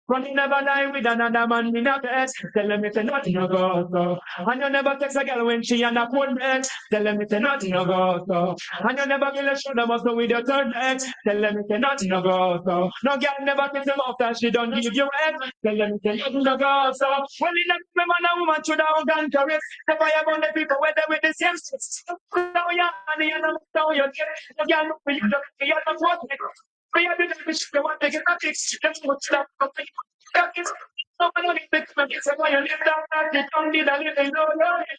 Running never lie with another man in a bed. Tell them it's nothing no go so. And you never text a girl when she on a phone bed. Tell them it's nothing no go so. And you never get a shoulder muscle with your third leg. Tell them it's nothing no go so. No girl never kiss him after she don't give you head. Tell them it's nothing no go so. Well, in a man and woman should have gone to it. The fire burn the people where they with the same sex. Now you're honey and I'm now you're the girl look for you. You're not what we are the bitch. They want to get a fix. That's what stuff.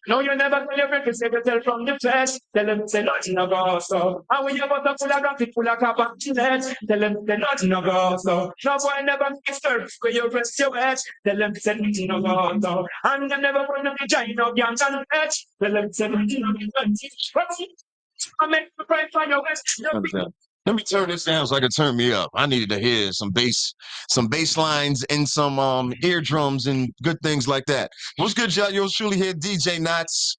No, you never tell your friend to save yourself from the flesh. Tell them say nothing no go so. And when you got up full of graphic, full of cap and net, tell them say nothing no go so. No boy never make service where you press your edge. Tell them say nothing no go so. And them never want to join up young and edge. Tell them say nothing no go so. I make the price for your west. Let me turn this down so I can turn me up. I needed to hear some bass lines and some eardrums and good things like that. What's good, y'all? Yours truly here, DJ Knots,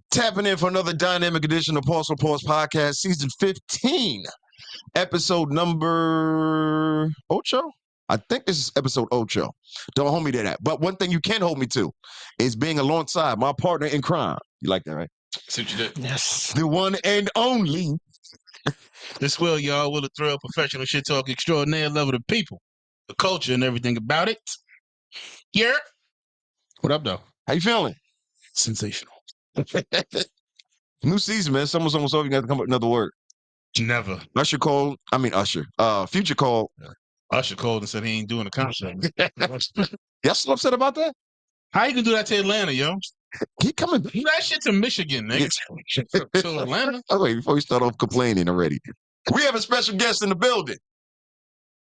tapping in for another dynamic edition of Pause for Pause Podcast, season 15, episode number ocho. I think this is episode ocho. Don't hold me to that. But one thing you can hold me to is being alongside my partner in crime. You like that, right? See what you did? Yes. The one and only. This will, y'all, will thrill professional shit talk extraordinaire, love of the people, the culture, and everything about it. Yeah. What up, though? How you feeling? Sensational. New season, man. Someone's almost over. You got to come up with another word. Never. Future called. Usher called and said he ain't doing the concert. Y'all still upset about that? How you can do that to Atlanta, yo? Keep coming. Do that shit to Michigan, nigga. To Atlanta. Oh, wait, before we start off complaining already. We have a special guest in the building.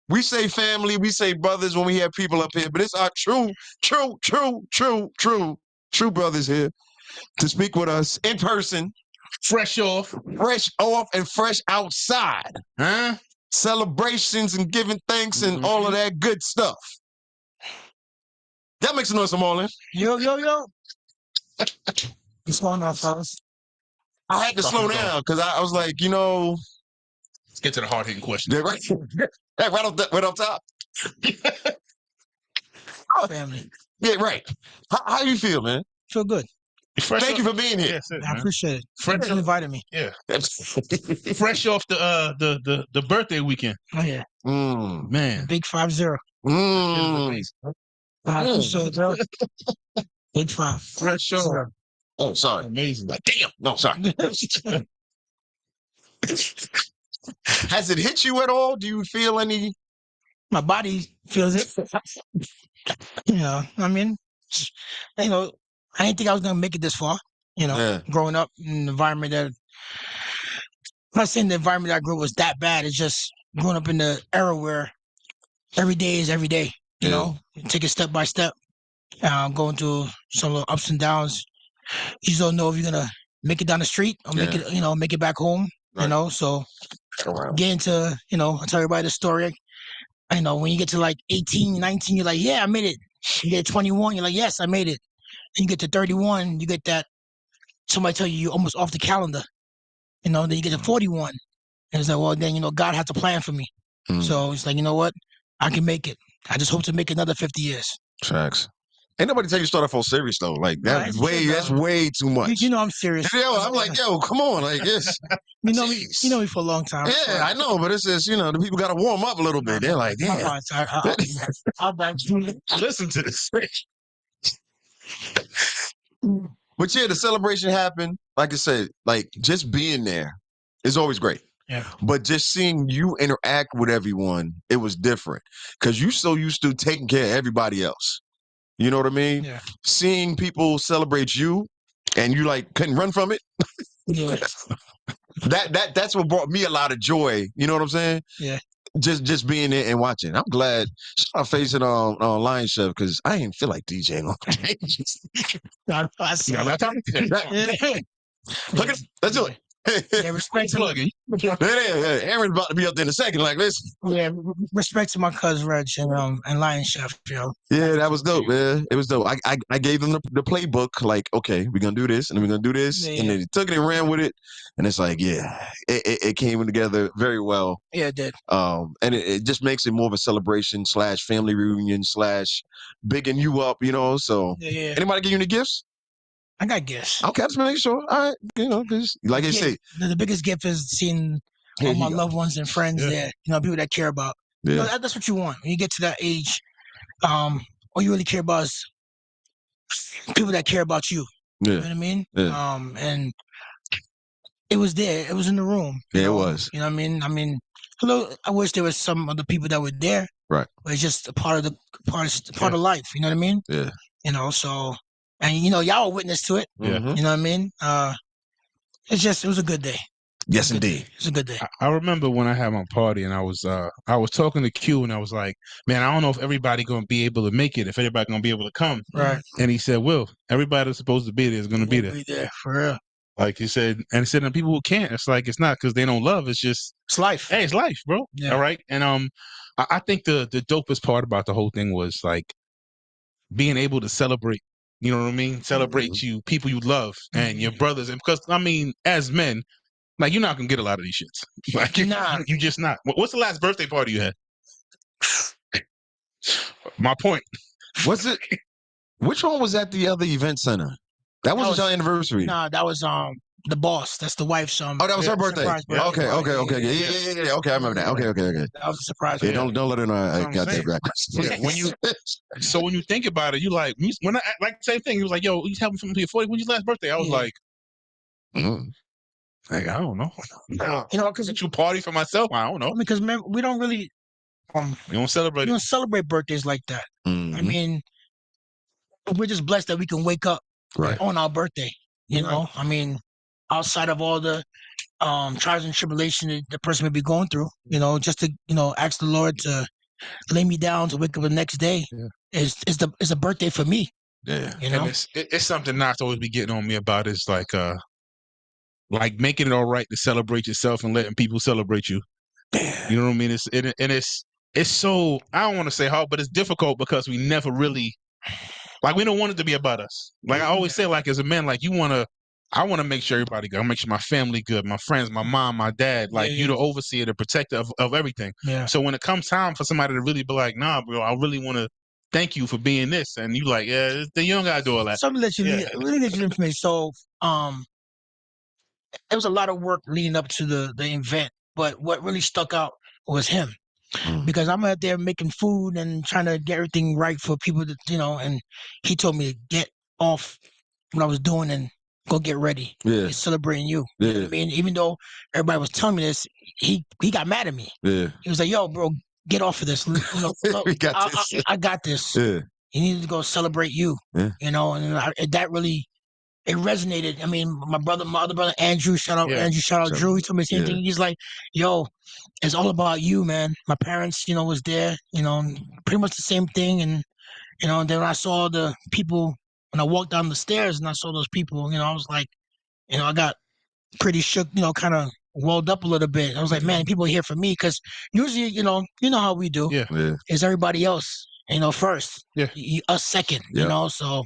We say family, we say brothers when we have people up here, but it's our true brothers here to speak with us in person. Fresh off And fresh outside. Huh? Celebrations and giving thanks and all of that good stuff. That makes a noise, Marlon. Yo. What's going on, fellas? I had to slow down because I was like, Let's get to the hard-hitting question. Yeah, right. right up top. Family. Yeah, right. How you feel, man? Feel good. Thank you for being here. Yes, I appreciate it. Fresh You invited me. Yeah. Fresh off the birthday weekend. Oh, yeah. Man. Big 5-0. Big 5. Fresh off. Oh, sorry. Amazing. Like, damn. No, sorry. Has it hit you at all? Do you feel any? My body feels it. I mean, I didn't think I was going to make it this far, growing up in an environment that, I'm not saying the environment that I grew up was that bad. It's just growing up in the era where every day is every day, you know, take it step by step, going through some little ups and downs. You just don't know if you're going to make it down the street or make it back home, so get into, I'll tell everybody the story. When you get to like 18, 19, you're like, yeah, I made it. You get 21, you're like, yes, I made it. And you get to 31, you get that somebody tell you're almost off the calendar. Then you get to 41. And it's like, well, then, God has a plan for me. So it's like, you know what? I can make it. I just hope to make another 50 years. Facts. Ain't nobody tell you to start off all serious though. Like that's way too much. I'm serious. I'm like, come on, like this. You know me for a long time. Yeah, I know, but it's just, the people got to warm up a little bit. They're like, yeah. I'll listen to this. But yeah, the celebration happened. Like I said, like just being there is always great. Yeah. But just seeing you interact with everyone, it was different because you so used to taking care of everybody else. You know what I mean? Yeah. Seeing people celebrate you and you like couldn't run from it. Yeah. That's what brought me a lot of joy. You know what I'm saying? Yeah. Just being there and watching. I'm glad I'm facing on Lion Chef because I didn't feel like DJing on I see. Look at let's do it. Yeah, respect to Plugging. Aaron's about to be up there in a second. Like, listen. yeah, respect to my cousin Reg and Lion Chef, yo. Yeah, that was dope, man. It was dope. I gave them the playbook, like, okay, we're gonna do this and we're gonna do this. Yeah. And they took it and ran with it. And it's like, yeah, it came together very well. Yeah, it did. And it just makes it more of a celebration / family reunion / bigging you up, you know. So Yeah. anybody give you any gifts? I got gifts. Okay, just make sure. All right, you know, because like I say, the biggest gift is seeing all my loved ones and friends there. You know, people that care about. Yeah. You know, that's what you want when you get to that age. All you really care about is people that care about you. Yeah. You know what I mean? Yeah. And it was there. It was in the room. Yeah, it was. You know what I mean? I wish there was some other people that were there. Right. But it's just a part of life. You know what I mean? Yeah. You know, so and you know, y'all were witness to it. Yeah. You know what I mean? It was a good day. Yes, indeed. It was a good day. I remember when I had my party and I was talking to Q and I was like, man, I don't know if everybody gonna be able to make it, if everybody gonna be able to come. Right. And he said, Will, everybody that's supposed to be there is gonna be there. Be there for real. Like he said, and he said, and people who can't, it's like it's not because they don't love. It's just it's life. Hey, it's life, bro. Yeah. All right. And I think the dopest part about the whole thing was like being able to celebrate. You know what I mean? Celebrate you, people you love, and your brothers. And because I mean, as men, like you're not gonna get a lot of these shits. Like you just not. What's the last birthday party you had? My point. Was it? Which one was at the other event center? That wasn't your anniversary. Nah, that was the boss. That's the wife's Oh, that was her birthday. Yeah. Okay. Yeah. Okay, I remember that. Okay. That was a surprise. Yeah, don't let her know I got that back. Yeah, when you think about it, you like when I like the same thing. He was like, "Yo, you having something for your 40? When's your last birthday?" I was like, like, I don't know. You know, because you party for myself. I don't know. Because we don't really we don't celebrate. We don't celebrate birthdays like that. Mm-hmm. I mean, we're just blessed that we can wake up on our birthday. You know, I mean, outside of all the trials and tribulation that the person may be going through, you know, just to ask the Lord to lay me down to wake up the next day is a birthday for me. Yeah, you know, and it's something not to always be getting on me about. Is like making it all right to celebrate yourself and letting people celebrate you. You know what I mean? It's so, I don't want to say hard, but it's difficult because we never really, like, we don't want it to be about us. Like I always say, like as a man, like I want to make sure everybody good. I make sure my family good, my friends, my mom, my dad, like you the overseer, the protector of everything. Yeah. So when it comes time for somebody to really be like, nah, bro, I really want to thank you for being this. And you like, yeah, then you don't got to do all that. Something that really let you information. So, there was a lot of work leading up to the event, but what really stuck out was him. Because I'm out there making food and trying to get everything right for people to, and he told me to get off what I was doing and go get ready. Yeah. He's celebrating you. Yeah. You know what I mean? Even though everybody was telling me this, he got mad at me. Yeah. He was like, yo, bro, get off of this. Look, we got this. I got this. Yeah. You need to go celebrate you. Yeah. And that really, it resonated. I mean, my other brother, Andrew, shout out Drew. He told me the same thing. He's like, yo, it's all about you, man. My parents, was there, pretty much the same thing. And, and then when I saw the people, when I walked down the stairs and I saw those people, I was like, I got pretty shook, kind of welled up a little bit. I was like, man, people are here for me. Because usually, you know how we do. Yeah. Is everybody else, first. Yeah. Us second, so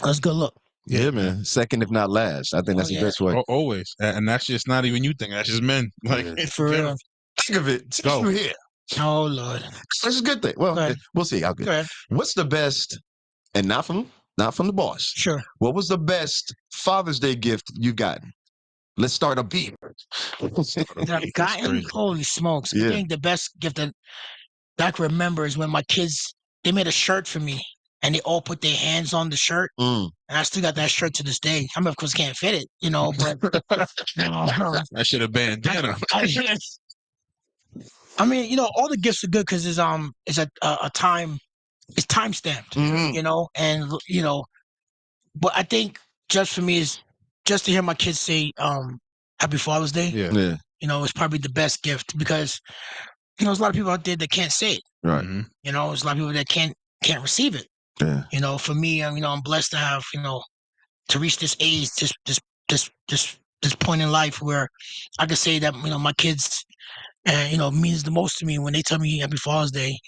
that's a good look. Yeah, man. Second, if not last. I think that's the best way. Always. And that's just not even you thinking. That's just men. Like, for real. Think of it. Go here. Oh, Lord. That's a good thing. Well, we'll see how good. Go ahead. What's the best, and not from the boss. Sure. What was the best Father's Day gift you've gotten? Let's start a beat. That I've gotten? Holy smokes. I think the best gift that I can remember is when my kids, they made a shirt for me. And they all put their hands on the shirt. And I still got that shirt to this day. I mean, of course, can't fit it, but... I should have bandana. I mean, all the gifts are good because it's a time... It's time-stamped, and, but I think just for me is just to hear my kids say Happy Father's Day. Yeah. It's probably the best gift because, there's a lot of people out there that can't say it. Right. There's a lot of people that can't receive it. Yeah. For me, I'm blessed to have, to reach this age, this this point in life where I could say that my kids, means the most to me when they tell me Happy Father's Day.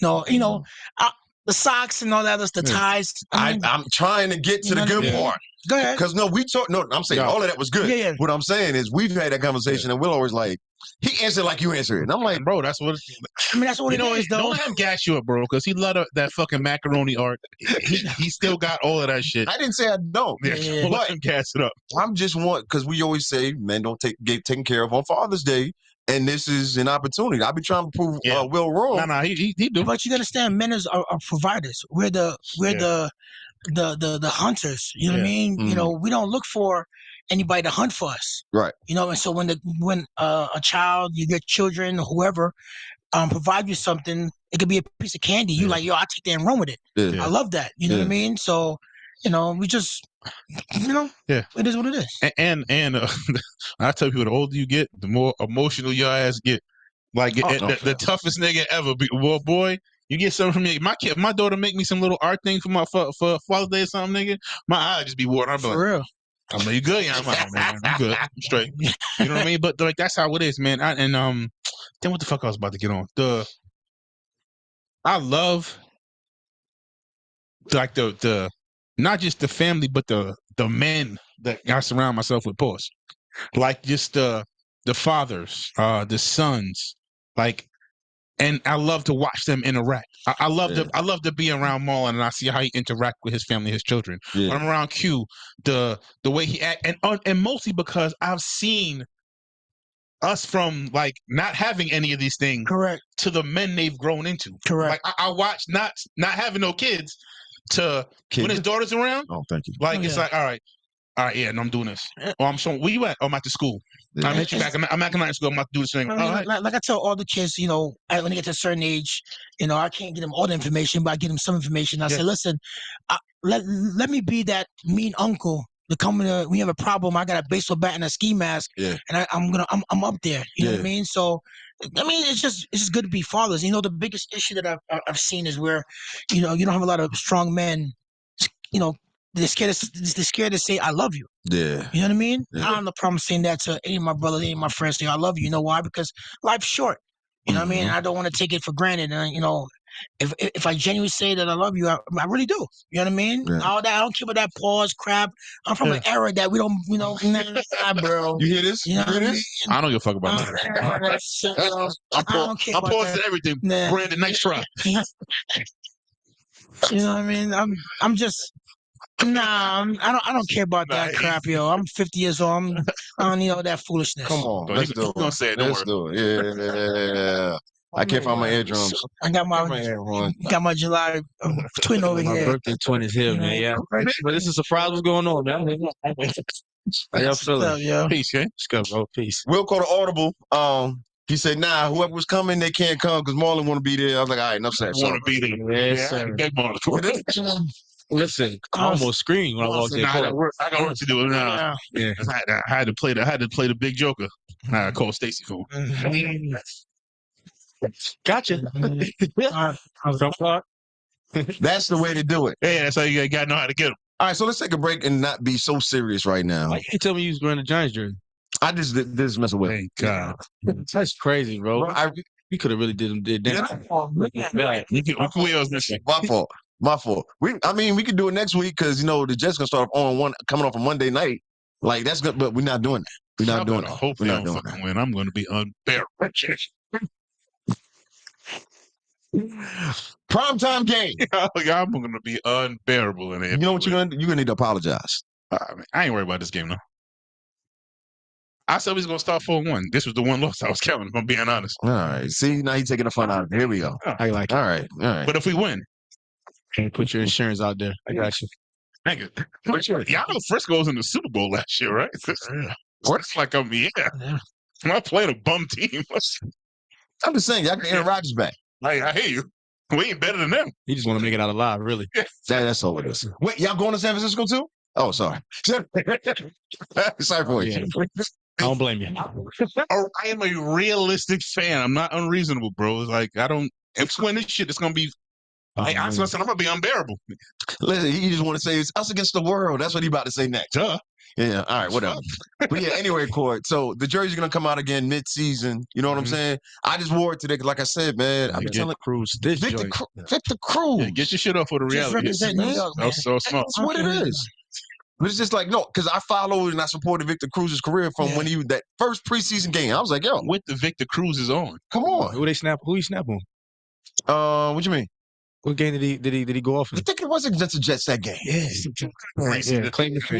The socks and all that, the ties. I'm trying to get to the good part. Go ahead. Because I'm saying all of that was good. Yeah. What I'm saying is we've had that conversation and we're always like, he answered like you answered it. And I'm like, bro, that's what that's what it is, though. Don't let him gas you up, bro, because he loved that fucking macaroni art. He still got all of that shit. I didn't say I don't. Don't let him gas it up. I'm just because we always say men don't get taken care of on Father's Day. And this is an opportunity. I've been trying to prove Will wrong. No, he do. But you understand, men are providers. We're the hunters. You know what I mean? Mm-hmm. We don't look for anybody to hunt for us. Right. And so when a child, your children, whoever, provide you something, it could be a piece of candy. You like, yo, I take that and run with it. Yeah. I love that. You know what I mean? So, we just. It is what it is. And I tell people, the older you get, the more emotional your ass get. Like the toughest nigga ever. Well, boy, you get something from me. My daughter make me some little art thing for Father's Day or something, nigga. My eyes just be watering. I'm for like, real. I'm like, you good? Yeah, I'm good. I'm straight. You know what I mean? But like that's how it is, man. Then what the fuck I was about to get on? I love like the not just the family, but the men that I surround myself with. Pause. Like just the fathers, the sons, like, and I love to watch them interact. I love to be around Marlon and I see how he interact with his family, his children. Yeah. When I'm around Q, the way he act, and mostly because I've seen us from like not having any of these things, correct, to the men they've grown into. Correct. Like I watch not having no kids. To when his daughter's around, thank you. Like it's like, all right, yeah, no, I'm doing this. Oh, I'm showing. Where you at? Oh, I'm at the school. Yeah. I'm hit you back. I'm at night school. I'm about to do this thing. Like I tell all the kids, when they get to a certain age, I can't get them all the information, but I give them some information. I say, listen, let me be that mean uncle. To come when you have a problem, I got a baseball bat and a ski mask, and I'm up there. You know what I mean? So. I mean, it's just good to be fathers. The biggest issue that I've seen is where, you don't have a lot of strong men. They're scared to say I love you. Yeah. You know what I mean? Yeah. I don't have no problem saying that to any of my brothers, any of my friends. Say I love you. You know why? Because life's short. You know what I mean? I don't want to take it for granted. And if I genuinely say that I love you, I really do. You know what I mean? Yeah. All that, I don't care about that pause crap. I'm from an era that we don't, nah, bro. You hear this? You know what I mean? I don't give a fuck about that. I'm pausing everything. Nah. Brandon, nice try. You know what I mean? I'm just. Nah, I don't care about that crap, yo. I'm 50 years old. I don't need all that foolishness. Come on, let's do it. Gonna say it. Let's do it. Yeah. I can't find my eardrums. I got my July twin over here. My birthday twin is here, man. Yeah, but this is a surprise. What's going on, man? How y'all feeling? Peace, man. Let's go, bro. Peace. Will called an audible. He said, nah, whoever was coming, they can't come because Marlon want to be there. I was like, all right, enough said. Want to be there. Yes, sir. Listen, I Oh, almost screamed when I walked in. I got work to do now. Yeah. I had to play the big joker. I called Stacy for Gotcha. That's the way to do it. Yeah, that's how you got to know how to get them. All right, so let's take a break and not be so serious right now. Why you didn't tell me you was wearing a Giants jersey? I just did this messing with. Thank God. That's crazy, bro. We could have really did that. My fault. We could do it next week because the Jets gonna start coming off a Monday night. Like that's good, but we're not doing that. We're not doing that. Hopefully, I don't fucking win. I'm going to be unbearable. Primetime game. I'm going to be unbearable in it. You know what you're gonna do? You're gonna need to apologize. I ain't worried about this game though. I said we was gonna start 4-1. This was the one loss I was counting, if I'm being honest. All right. See, now he's taking the fun out of it. Here we go. I like it. All right. But if we win, put your insurance out there. I got you. Thank you. Y'all know Frisco was in the Super Bowl last year, right? It's like I'm not playing a bum team. I'm just saying, y'all got Aaron Rodgers back. I hear you. We ain't better than them. He just want to make it out alive, really. That's all it is. Wait, y'all going to San Francisco too? Oh, sorry. Sorry for you. I don't blame you. I am a realistic fan. I'm not unreasonable, bro. It's like if we win this shit, it's gonna be. I'm gonna be unbearable. Listen, he just want to say it's us against the world. That's what he about to say next. Yeah, all right, whatever. But yeah, anyway, Cord. So the jersey's gonna come out again mid-season. You know what I'm saying? I just wore it today because, like I said, man, I've been telling Cruz this Victor, joint. Victor Cruz. Yeah, get your shit off for the Just reality. represent New York, man. So smart. That's what it is. But it's just like, no, because I followed and I supported Victor Cruz's career from when he was that first preseason game. I was like, yo, With the Victor Cruz is on. come on. Who he snap on? What you mean? What game did he go off I in? think it wasn't just a Jets that game. Yeah. Claim the It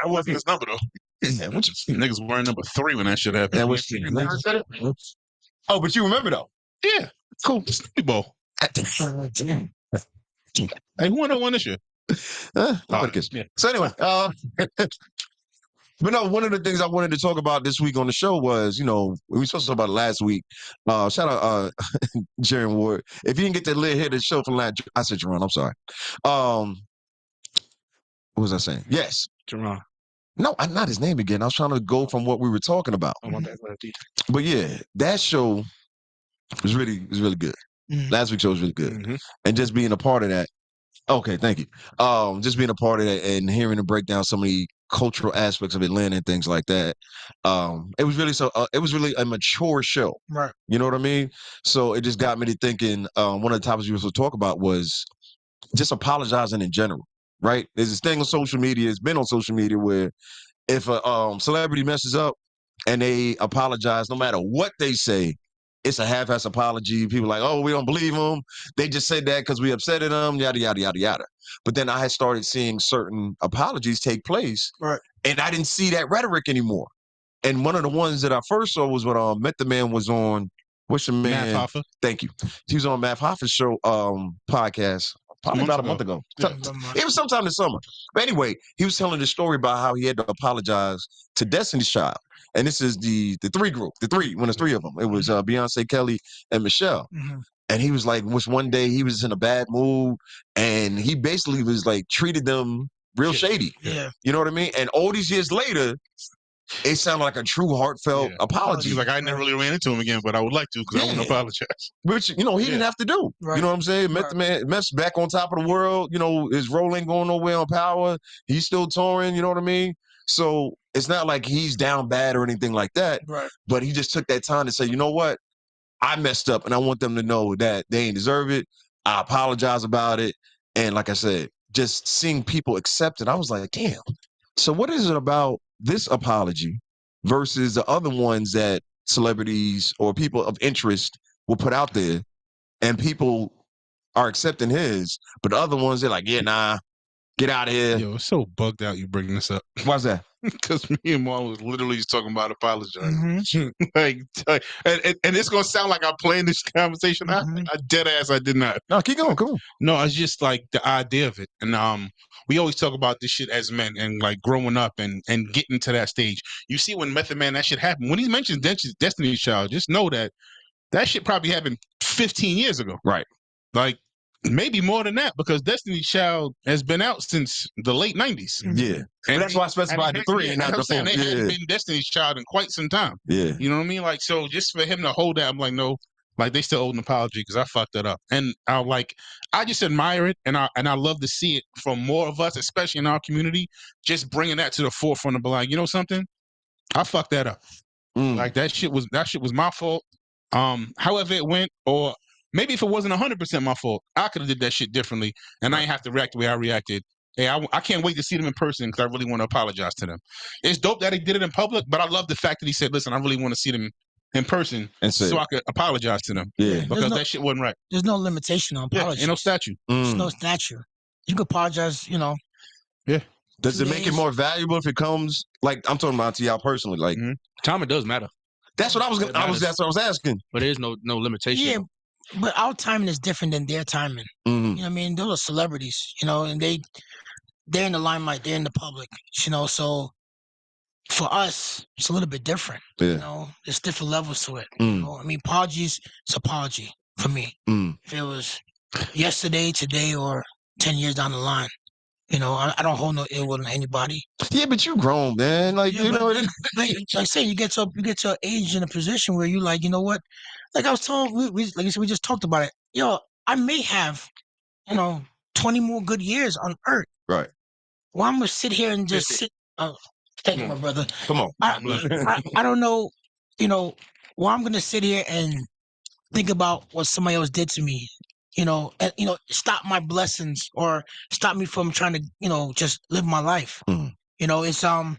wasn't his number though. Yeah, what you Niggas wearing number 3 when that shit happened. Yeah, oh, but you remember though? Yeah, cool. Snoopy Bowl. Hey, who won this year? Yeah. Yeah. So anyway, but no, one of the things I wanted to talk about this week on the show was, we were supposed to talk about it last week. Shout out Jaron Ward. If you didn't get to hear the show from last, I said Jerron, I'm sorry. What was I saying? Yes. Jerron. No, not his name again. I was trying to go from what we were talking about. Oh, my bad. But yeah, that show was really good. Last week's show was really good. And just being a part of that. Okay, thank you. Just being a part of that and hearing him break down so many cultural aspects of Atlanta and things like that. It was really a mature show. Right. You know what I mean? So it just got me to thinking, one of the topics we were supposed to talk about was just apologizing in general, right? There's this thing on social media, it's been on social media where if a celebrity messes up and they apologize, no matter what they say, it's a half-ass apology. People are like, oh, we don't believe them. They just said that because we upset them, yada, yada, yada, yada. But then I had started seeing certain apologies take place, right? And I didn't see that rhetoric anymore. And one of the ones that I first saw was when Met the Man was on, what's your man? Matt Hoffa. Thank you. He was on Matt Hoffa's show podcast. Probably about a month ago. It was sometime this summer. But anyway, he was telling the story about how he had to apologize to Destiny's Child. And this is the three group, when there's three of them. It was Beyonce, Kelly, and Michelle. And he was like, one day he was in a bad mood, and he basically was like treated them real shady. Yeah. You know what I mean? And all these years later, it sounded like a true heartfelt apology. He's like, I never really ran into him again, but I would like to because I want to apologize. Which, he didn't have to do. Right. You know what I'm saying? Met the man, Mets back on top of the world. His role ain't going nowhere on Power. He's still touring. You know what I mean? So it's not like he's down bad or anything like that. Right. But he just took that time to say, you know what? I messed up, and I want them to know that they ain't deserve it. I apologize about it. And like I said, just seeing people accept it, I was like, damn. So what is it about this apology versus the other ones that celebrities or people of interest will put out there, and people are accepting his, but the other ones, they're like, yeah, nah, get out of here. Yo, it's so bugged out you bringing this up. Why's that? Because me and Mom was literally just talking about apologizing. and it's gonna sound like I'm playing this conversation. I dead ass I did not. No, keep going, come on. No, it's just like the idea of it. And we always talk about this shit as men and like growing up and getting to that stage. You see when Method Man, that shit happened. When he mentions Destiny's Child, just know that shit probably happened 15 years ago. Right. Like maybe more than that, because Destiny's Child has been out since the late 90s. Yeah. And that's why I specified the three and not the four. They hadn't been Destiny's Child in quite some time. Yeah. You know what I mean? Like, so just for him to hold that, I'm like, no, like they still owe an apology because I fucked that up. And I just admire it, and I love to see it from more of us, especially in our community, just bringing that to the forefront of like, you know something? I fucked that up. Like that shit was my fault. However it went, or maybe if it wasn't 100% my fault, I could have did that shit differently, and I ain't have to react the way I reacted. Hey, I can't wait to see them in person because I really want to apologize to them. It's dope that he did it in public, but I love the fact that he said, listen, I really want to see them in person so I could apologize to them. Yeah. Because that shit wasn't right. There's no limitation on apology. Ain't no statute. There's no statute. You can apologize, Yeah. Does it make it more valuable if it comes, like, I'm talking about to y'all personally, like. Time, it does matter. That's what that's what I was asking. But there's no limitation. Yeah, but our timing is different than their timing. You know what I mean? Those are celebrities, and they're in the limelight, they're in the public, so for us, it's a little bit different. Yeah. There's different levels to it. I mean, apologies, it's apology for me. If it was yesterday, today, or 10 years down the line. I don't hold no ill will on anybody. Yeah, but you grown, man. Like, like I say, you get to an age and a position where you like, you know what? Like I was told, we just talked about it. I may have, 20 more good years on Earth. Right. Well, I'm gonna sit here and just sit. Thank you, my brother. Come on. I don't know, why I'm gonna sit here and think about what somebody else did to me, and stop my blessings or stop me from trying to, just live my life. It's I'm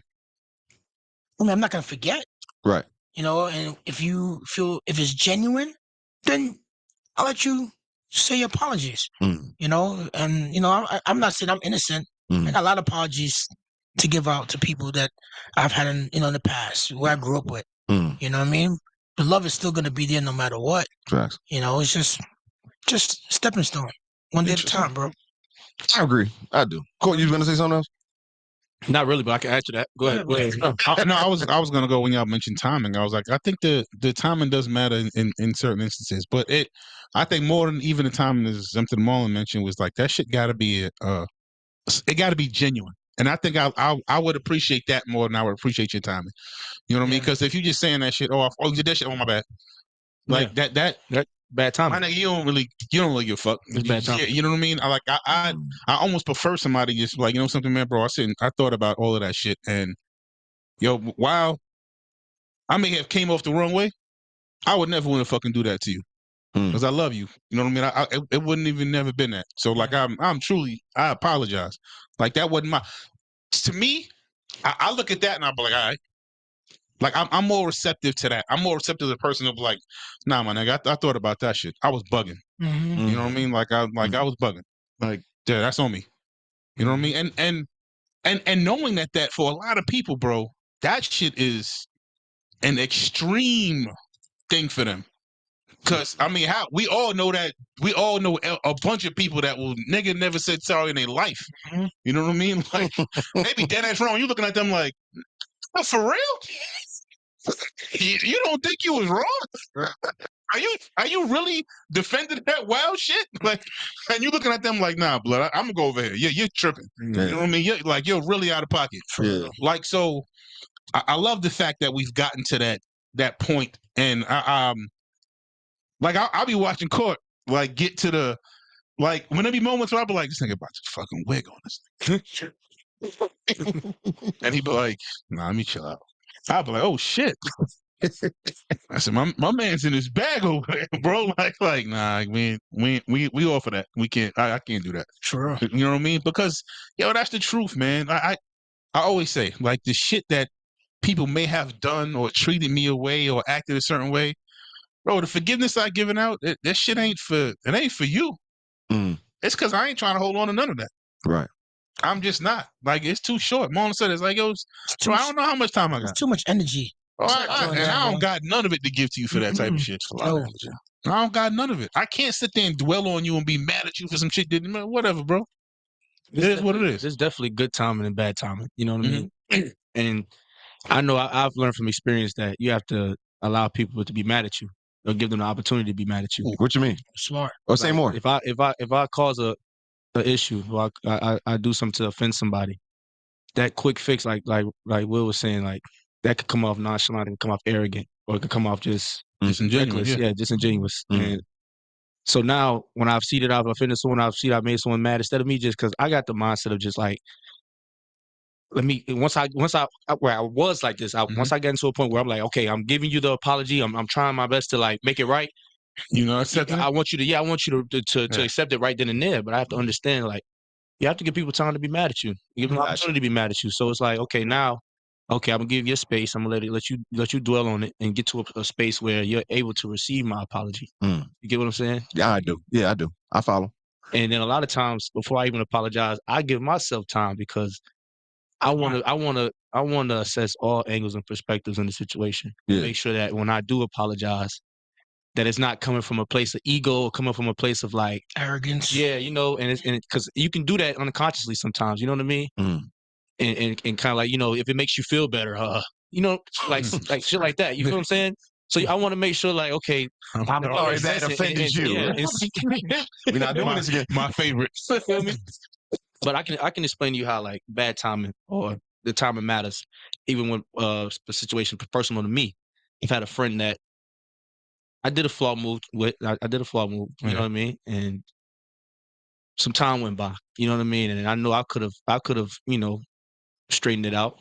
not gonna forget. Right. And if you feel if it's genuine, then I'll let you say your apologies. And I'm not saying I'm innocent. I got a lot of apologies to give out to people that I've had in the past where I grew up with. You know what I mean? The love is still gonna be there no matter what. Facts. It's just stepping stone, one day at a time, bro. I agree. I do. Court, you was gonna say something else? Not really, but I can add to that. Go ahead. No, I was gonna go when y'all mentioned timing. I was like, I think the timing does matter in certain instances, but I think more than even the timing, is something Marlon mentioned, was like that shit gotta be it gotta be genuine. And I think I would appreciate that more than I would appreciate your timing. You know what I mean? Because if you're just saying that shit, you did that shit, my bad. Like that bad timing. My nigga, you don't really give a fuck. It's bad timing. You know what I mean? I almost prefer somebody just like, something, man, bro. I thought about all of that shit, and while I may have came off the wrong way, I would never want to fucking do that to you because I love you. You know what I mean? It wouldn't even never been that. So like I'm truly, I apologize. Like that wasn't to me. I look at that and I'm like, all right. Like I'm more receptive to that. I'm more receptive to the person of like, nah, my nigga, I thought about that shit. I was bugging. You know what I mean? Like I was bugging. Like, yeah, that's on me. You know what I mean? And knowing that for a lot of people, bro, that shit is an extreme thing for them. Cause I mean, we all know a bunch of people that will never said sorry in their life. You know what I mean? Like maybe dead ass wrong. You looking at them like, oh, for real? You don't think you was wrong? Are you really defending that wild shit? Like, and you looking at them like, nah, blood, I'm gonna go over here. You're tripping. You know what I mean? You're really out of pocket. Like, so I love the fact that we've gotten to that point, and I'll be watching court, like get to the when there be moments where I'll be like, this nigga about to fucking wig on this, and he'd be like, nah, let me chill out. I'll be like, oh shit. I said, my man's in his bag over there, bro. Like, nah, we off of that. We can't. I can't do that. Sure. You know what I mean? Because that's the truth, man. I always say, like, the shit that people may have done or treated me away or acted a certain way, bro. The forgiveness I given out, that shit ain't for you. It's because I ain't trying to hold on to none of that. Right. I'm just not. Like, it's too short. Marlon said it's like, I don't know how much time I got. It's too much energy. I don't got none of it to give to you for that type of shit. I don't got none of it. I can't sit there and dwell on you and be mad at you for some shit. Whatever, bro. It is what it is. It's definitely good timing and bad timing. You know what I mean? And I know I've learned from experience that you have to allow people to be mad at you or give them the opportunity to be mad at you. What you mean? Smart. Or say more. If I cause a issue or I do something to offend somebody, that quick fix, like Will was saying, like that could come off nonchalant and come off arrogant, or it could come off just disingenuous. Disingenuous. And so now when I've seen that I've offended someone, I've made someone mad, instead of me just, because I got the mindset of just like, once I where I was like this, once I get into a point where I'm like, okay, I'm giving you the apology, I'm trying my best to like make it right. I want you to accept it right then and there, but I have to understand, like, you have to give people time to be mad at you. You give them an opportunity to be mad at you. So it's like, okay, now, I'm gonna give you a space. I'm gonna let you dwell on it and get to a space where you're able to receive my apology. You get what I'm saying? Yeah, I do. Yeah, I do. I follow. And then a lot of times before I even apologize, I give myself time because I want to assess all angles and perspectives in the situation. Make sure that when I do apologize, that it's not coming from a place of ego or coming from a place of like arrogance. Yeah, and because you can do that unconsciously sometimes. You know what I mean? And kind of like, if it makes you feel better, like shit like that. You feel what I'm saying? So I want to make sure, like, okay, I'm sorry that offended you. We're not doing this again. My favorite. Feel me? But I can explain to you how like bad timing or the timing matters, even when the situation personal to me. I've had a friend that I did a flaw move with. I did a flaw move. You know what I mean? And some time went by. You know what I mean? And I know I could have, straighten it out.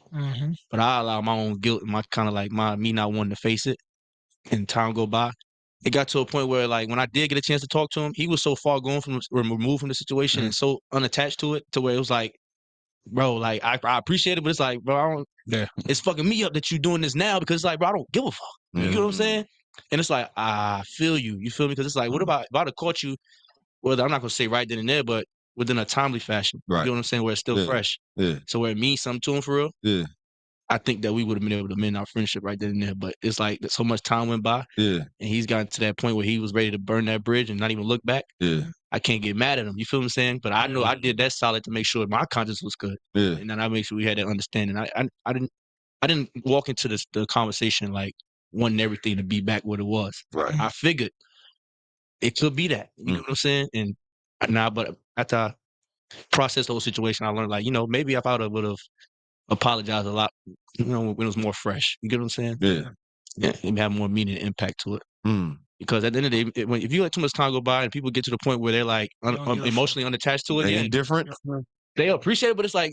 But I allow my own guilt and my kind of like me not wanting to face it. And time go by. It got to a point where, like, when I did get a chance to talk to him, he was so far gone from removed from the situation and so unattached to it, to where it was like, bro, like I appreciate it, but it's like, bro, I don't. Yeah. It's fucking me up that you doing this now, because it's like, bro, I don't give a fuck. You know what I'm saying? And it's like, I feel you. You feel me? Because it's like, what about if I'd have caught you? Well, I'm not gonna say right then and there, but within a timely fashion. Right. You know what I'm saying? Where it's still fresh. Yeah. So where it means something to him for real. Yeah. I think that we would have been able to mend our friendship right then and there. But it's like so much time went by. Yeah. And he's gotten to that point where he was ready to burn that bridge and not even look back. Yeah. I can't get mad at him. You feel what I'm saying? But I know I did that solid to make sure my conscience was good. Yeah. And then I made sure we had that understanding. I didn't walk into the conversation like wanting everything to be back what it was. Right. I figured it could be that. You know what I'm saying? And now, but after I processed the whole situation, I learned, like, you know, maybe if I would have apologized a lot, you know, when it was more fresh. You get what I'm saying? Yeah. Yeah. It have more meaning and impact to it. Because at the end of the day, if you let too much time go by and people get to the point where they're like emotionally unattached to it, They indifferent. They appreciate it, but it's like,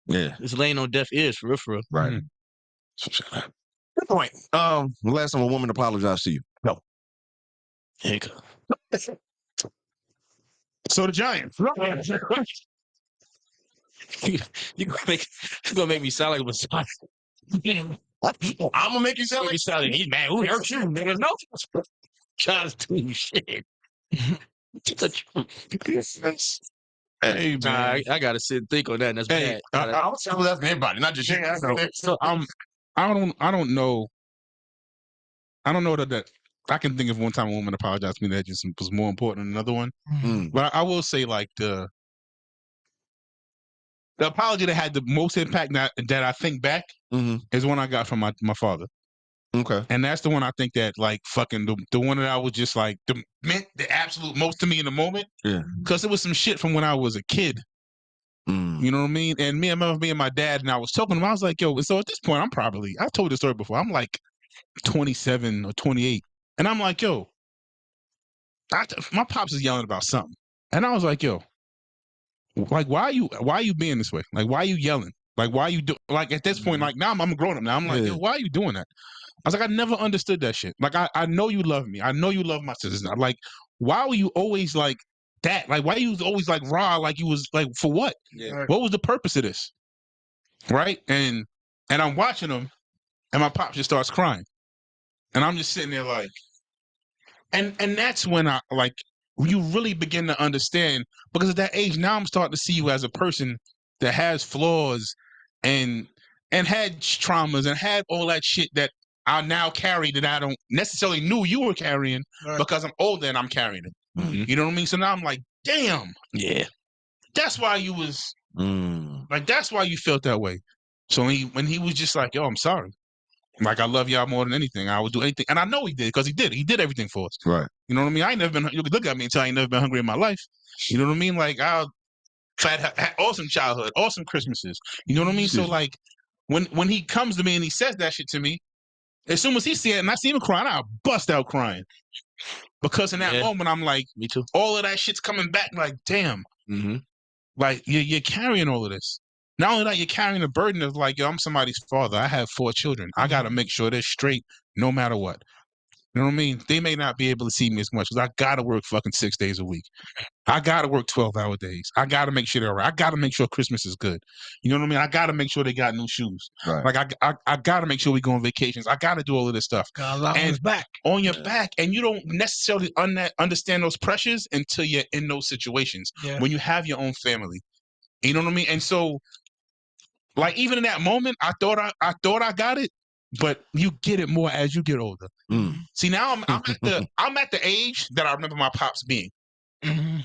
yeah, it's laying on deaf ears for real, for real. Right. Good point. The last time a woman apologized to you? No. There you go. So the Giants. You gonna make me sound like a Messiah. I'm gonna make you sound like he's mad. Who hurt you? Nigga, no. Just doing shit. Hey, man. I gotta sit and think on that. And that's bad. I'll tell that to everybody, not just you. So I don't know. I don't know that I can think of one time a woman apologized to me that just was more important than another one. But I will say, like, the apology that had the most impact that I think back is one I got from my father. Okay. And that's the one I think that, like, fucking the one that I was just like meant the absolute most to me in the moment. Yeah. Because it was some shit from when I was a kid. You know what I mean? And me and my dad, and I was talking to him, I was like, yo, so at this point, I've told this story before. I'm like 27 or 28. And I'm like, yo, my pops is yelling about something. And I was like, yo, like, why are you being this way? Like, why are you yelling? Like, why are you like, at this point, like, now I'm grown up now. I'm like, yo, why are you doing that? I was like, I never understood that shit. Like, I know you love me. I know you love my sisters. Like, why were you always like that? Like, why you was always like raw? Like, you was like, for what? Yeah. What was the purpose of this? Right? And I'm watching him, and my pop just starts crying. And I'm just sitting there like, and that's when I, like, you really begin to understand, because at that age, now I'm starting to see you as a person that has flaws and had traumas and had all that shit that I now carry that I don't necessarily knew you were carrying, because I'm older and I'm carrying it. You know what I mean? So now I'm like, damn. Yeah. That's why you was, like, that's why you felt that way. So when he was just like, yo, I'm sorry. Like, I love y'all more than anything. I would do anything. And I know he did, because he did. He did everything for us. Right. You know what I mean? I ain't never been, you can look at me and tell I ain't never been hungry in my life. You know what I mean? Like, I had awesome childhood, awesome Christmases. You know what I mean? So, like, when he comes to me and he says that shit to me, as soon as he see it and I see him crying, I bust out crying. Because in that moment, I'm like, me too. All of that shit's coming back, like, damn. Like, you're carrying all of this. Not only that, you're carrying the burden of, like, yo, I'm somebody's father. I have 4 children. I got to make sure they're straight no matter what. You know what I mean? They may not be able to see me as much because I got to work fucking 6 days a week. I got to work 12-hour days. I got to make sure they're all right. I got to make sure Christmas is good. You know what I mean? I got to make sure they got new shoes. Right. Like, I got to make sure we go on vacations. I got to do all of this stuff. On your back. And you don't necessarily understand those pressures until you're in those situations. Yeah. When you have your own family. You know what I mean? And so, like, even in that moment, I thought I got it, but you get it more as you get older. See, now I'm at the age that I remember my pops being.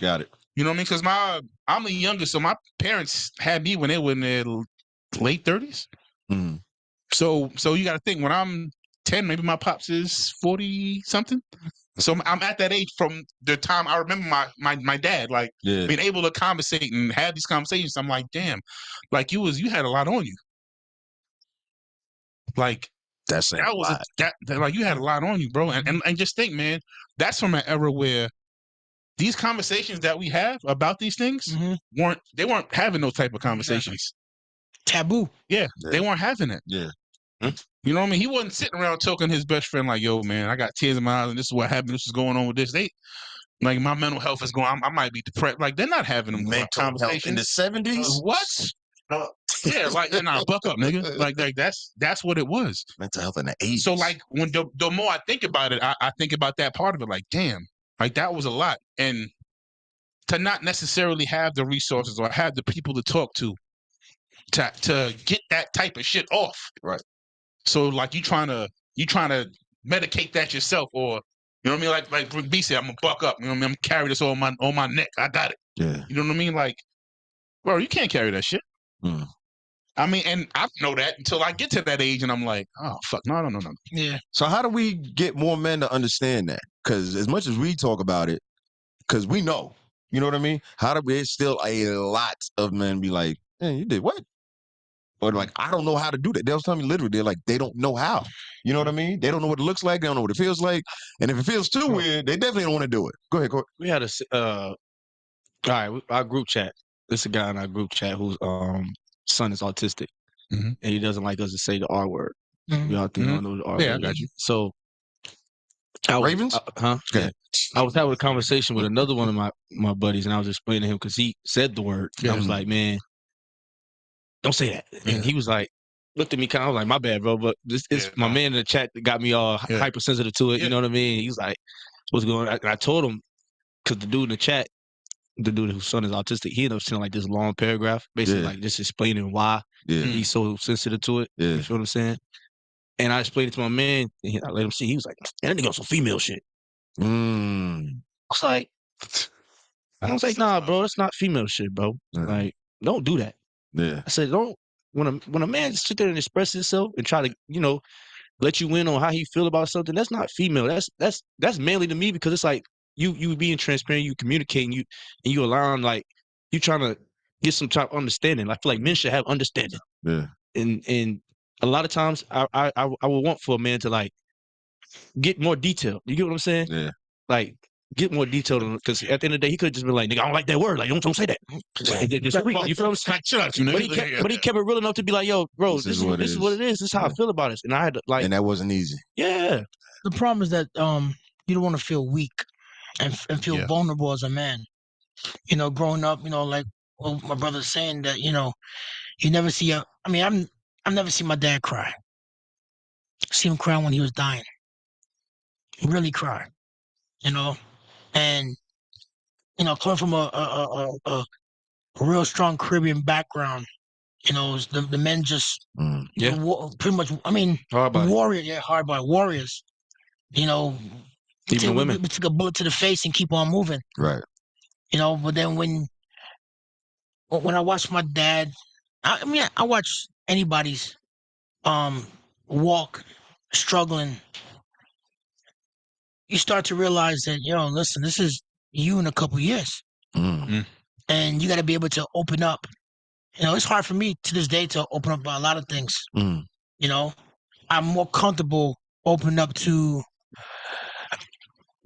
Got it. You know what I mean? Because I'm the youngest, so my parents had me when they were in their late 30s. So you got to think, when I'm 10, maybe my pops is 40 something. So I'm at that age from the time I remember my dad, like, being able to conversate and have these conversations. I'm like, damn, like, you had a lot on you. Like, like, you had a lot on you, bro. And just think, man, that's from an era where these conversations that we have about these things weren't having those type of conversations. taboo. Yeah, they weren't having it. Yeah. You know what I mean? He wasn't sitting around talking to his best friend like, yo, man, I got tears in my eyes and this is what happened. This is going on with this. Like, my mental health is going, I might be depressed. Like, they're not having them Mental conversations. health in the 70s? What? Yeah, like, buck up, nigga. Like that's what it was. Mental health in the 80s. So, like, when the more I think about it, I think about that part of it. Like, damn, like that was a lot. And to not necessarily have the resources or have the people to talk to get that type of shit off. Right. So, like, you trying to medicate that yourself, or you know what I mean? Like B said, I'm gonna buck up. You know what I mean? I'm gonna carry this on my neck. I got it. Yeah. You know what I mean? Like, bro, you can't carry that shit. I mean, and I know that until I get to that age, and I'm like, oh fuck, no. Yeah. So how do we get more men to understand that? Because as much as we talk about it, because we know, you know what I mean? How do we? It's still a lot of men be like, "Man, you did what?" Or like, I don't know how to do that. They'll tell me literally, they're like, they don't know how. You know what I mean? They don't know what it looks like. They don't know what it feels like. And if it feels too weird, they definitely don't want to do it. Go ahead, Court. We had all right, our group chat. This is a guy in our group chat whose son is autistic, and he doesn't like us to say the R word. We all think know the R word. Yeah, I got you. So, Ravens? Huh? Okay. I was having a conversation with another one of my buddies, and I was explaining to him because he said the word. And I was like, man, don't say that. And he was like, looked at me kind of like, my bad, bro. But this is my man in the chat that got me all hypersensitive to it. You know what I mean? He was like, what's going on? And I told him, because the dude in the chat, the dude whose son is autistic, he ended up sending like this long paragraph, basically like just explaining why he's so sensitive to it. You feel what I'm saying? And I explained it to my man, and I let him see. He was like, that nigga on some female shit. I was like, nah, bro, that's not female shit, bro. Like, don't do that. I said, don't. When a man sit there and express himself and try to, you know, let you in on how he feel about something, that's not female. That's manly to me, because it's like you being transparent, you communicating, you allowing, like, you trying to get some type of understanding. I feel like men should have understanding. Yeah. And a lot of times I would want for a man to like get more detail. You get what I'm saying? Yeah. Like, get more detail, because at the end of the day, he could have just been like, nigga, I don't like that word. Like, don't say that. You feel what I'm saying? Chill out, you know. But he kept it real enough to be like, yo, bro, this is what it is. This is how I feel about it. And I had to, like, and that wasn't easy. Yeah. The problem is that you don't want to feel weak and feel vulnerable as a man. You know, growing up, you know, like my brother's saying that, you know, you never see I've never seen my dad cry. See him cry when he was dying. Really cry. You know, and you know, coming from a real strong Caribbean background, you know, the men just pretty much. I mean, warriors. You know, even women. We took a bullet to the face and keep on moving. Right. You know, but then when I watch my dad, I watch anybody's walk struggling. You start to realize that, yo, listen, this is you in a couple years. And you got to be able to open up. You know, it's hard for me to this day to open up about a lot of things. You know, I'm more comfortable opening up to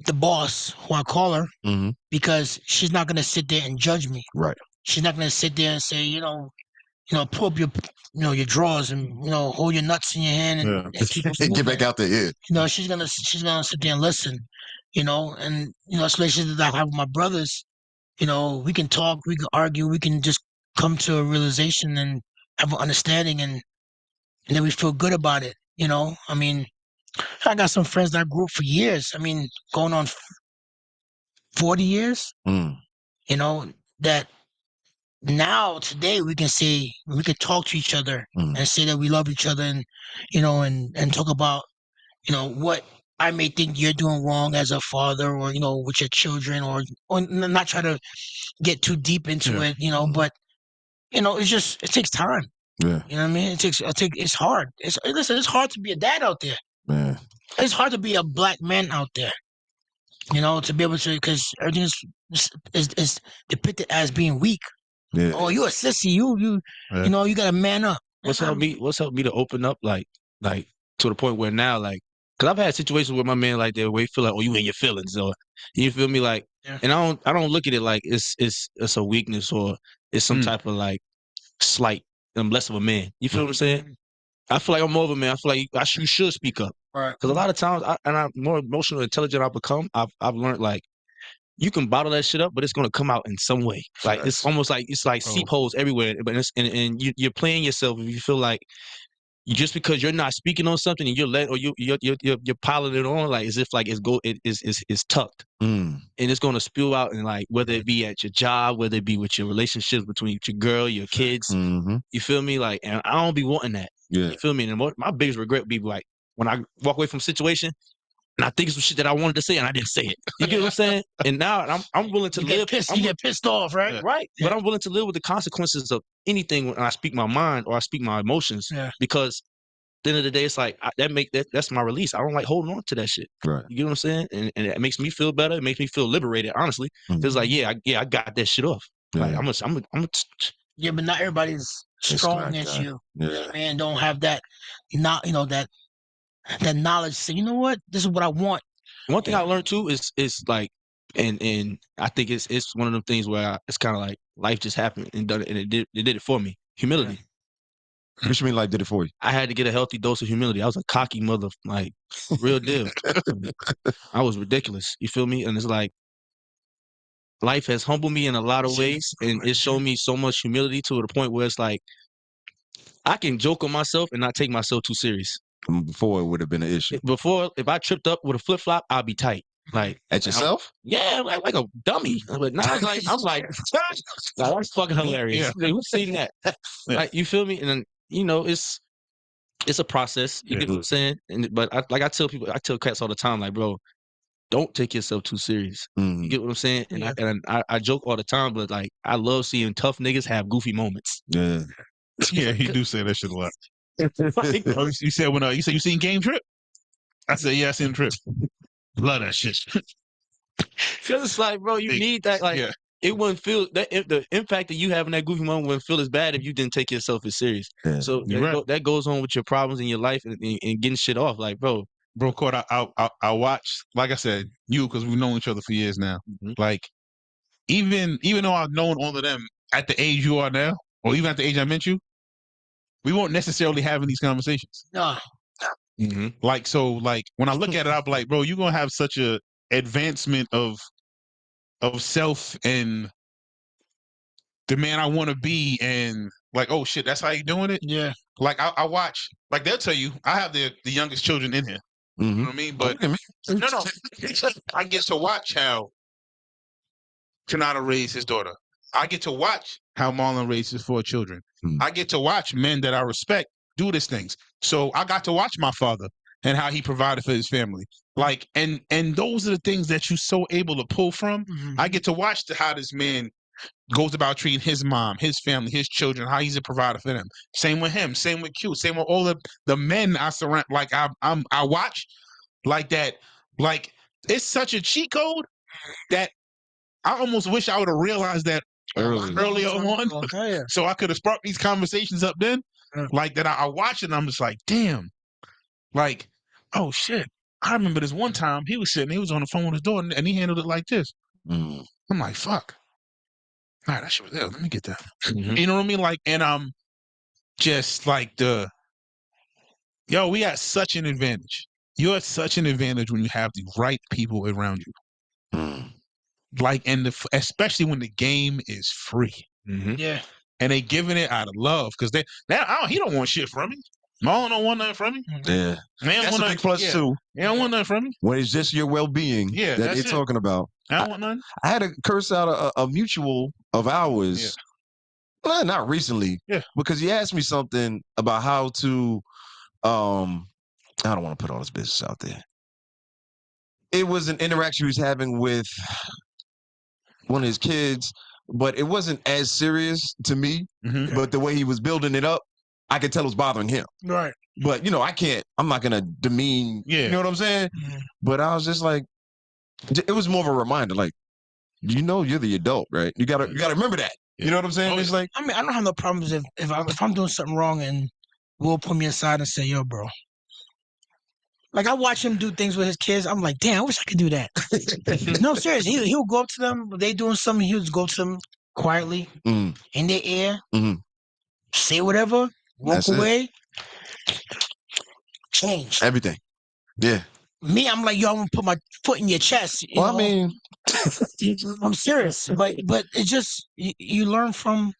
the boss, who I call her, because she's not going to sit there and judge me. Right. She's not going to sit there and say, you know, pull up your, your drawers and, hold your nuts in your hand and keep and get back out there. Yeah. You know, she's gonna sit there and listen. You know, and especially that I have with my brothers. You know, we can talk, we can argue, we can just come to a realization and have an understanding, and then we feel good about it. You know, I mean, I got some friends that I grew up for years. I mean, going on 40 years. You know, that now today we can talk to each other and say that we love each other, and and talk about what I may think you're doing wrong as a father, or with your children, or not try to get too deep into it, but it takes time. Yeah. You know what I mean? It's hard. It's hard to be a dad out there. Man. It's hard to be a black man out there. To be able to, because everything is depicted as being weak. Yeah. Oh, you a sissy. You gotta man up. What's helped me to open up, like to the point where now, like, because I've had situations with my man like that where he feel like, oh, you in your feelings, or you feel me, like, and I don't look at it like it's a weakness, or it's some type of like slight I'm less of a man. You feel what I'm saying? I feel like I'm more of a man. I feel like you should speak up. Right. Because a lot of times, I'm more emotional, intelligent I become. I've learned like you can bottle that shit up, but it's gonna come out in some way. Like it's almost like seep holes everywhere. But and you're playing yourself if you feel like just because you're not speaking on something and you're piling it on like as if like it's tucked and it's gonna spill out and like whether it be at your job, whether it be with your relationships between your girl, your kids. You feel me? Like, and I don't be wanting that. Yeah. You feel me? And my biggest regret would be like when I walk away from a situation and I think it's some shit that I wanted to say and I didn't say it. You get what I'm saying? And now I'm willing to live. You get pissed off, right? Yeah. Right. Yeah. But I'm willing to live with the consequences of anything when I speak my mind or I speak my emotions. Yeah. Because at the end of the day, it's like that's my release. I don't like holding on to that shit. Right. You get what I'm saying? And it makes me feel better. It makes me feel liberated. Honestly, it's like I got that shit off. Yeah. Like Yeah, but not everybody's strong as you. Yeah. Man, don't have that, not that knowledge. Say, you know what? This is what I want. One thing I learned too is like, and I think it's one of them things where it's kind of like life just happened and done it, and it did it for me. Humility. Yeah. What you mean life did it for you? I had to get a healthy dose of humility. I was a cocky mother, like real deal. I was ridiculous. You feel me? And it's like life has humbled me in a lot of ways, and it showed me so much humility to the point where it's like I can joke on myself and not take myself too serious. Before it would have been an issue. Before, if I tripped up with a flip flop, I'd be tight. Like at yourself? Yeah, like a dummy. But now I'm like, that's fucking hilarious. Yeah. Who's seen that? Like, you feel me? And then it's a process. You get what I'm saying? But I tell people, I tell cats all the time, like, bro, don't take yourself too serious. You get what I'm saying? And I joke all the time, but like I love seeing tough niggas have goofy moments. Yeah. Yeah, you do say that shit a lot. You said you said you seen Game Trip? I said, yeah, I seen Trip. Love that shit. Cause it's like, bro, you need that. Like, it wouldn't feel that the impact that you have in that goofy moment wouldn't feel as bad if you didn't take yourself as serious. Yeah. So that goes on with your problems in your life and getting shit off. Like, bro, Court, I watch, like I said, because we've known each other for years now. Like, even though I've known all of them at the age you are now, or even at the age I met you, we weren't necessarily having these conversations. No. Like, so, like, when I look at it, I'm like, bro, you're gonna have such a advancement of self and the man I want to be, and like, oh shit, that's how you doing it. Yeah. Like I watch, like they'll tell you, I have the youngest children in here. You know what I mean? But no, I get to watch how Kanata raised his daughter. I get to watch how Marlon raised his 4 children. I get to watch men that I respect do these things. So I got to watch my father and how he provided for his family. Like, and those are the things that you're so able to pull from. I get to watch how this man goes about treating his mom, his family, his children, how he's a provider for them. Same with him, same with Q, same with all the men I surround. Like I watch like that. Like, it's such a cheat code that I almost wish I would have realized that earlier on. Okay. So I could have sparked these conversations up then. Like that I watch it and I'm just like, damn. Like, oh shit. I remember this one time he was on the phone with his daughter and he handled it like this. I'm like, fuck. All right, that shit was there. Let me get that. You know what I mean? Like, and I'm just like we got such an advantage. You're at such an advantage when you have the right people around you. Like, and especially when the game is free. Yeah. And they giving it out of love because he don't want shit from me. Marlon don't want nothing from me. Yeah. That's a big plus too. They don't want nothing from me. When it's just your well-being that they're talking about. I don't want nothing. I had to curse out a mutual of ours. Yeah. Well, not recently. Yeah. Because he asked me something about how to I don't want to put all this business out there. It was an interaction he was having with one of his kids, but it wasn't as serious to me. But the way he was building it up, I could tell it was bothering him. Right. But, I'm not going to demean, you know what I'm saying? But I was just like, it was more of a reminder, like, you're the adult, right? You gotta remember that. You know what I'm saying? It's like, I mean, I don't have no problems if I'm doing something wrong and Will put me aside and say, yo, bro. Like, I watch him do things with his kids. I'm like, damn, I wish I could do that. No, seriously. He'll go up to them. They doing something. He'll just go to them quietly in their ear. say whatever, walk away, change everything. Yeah. Me, I'm like, yo, I'm gonna put my foot in your chest. You know? I mean, I'm serious, but it's just you learn from.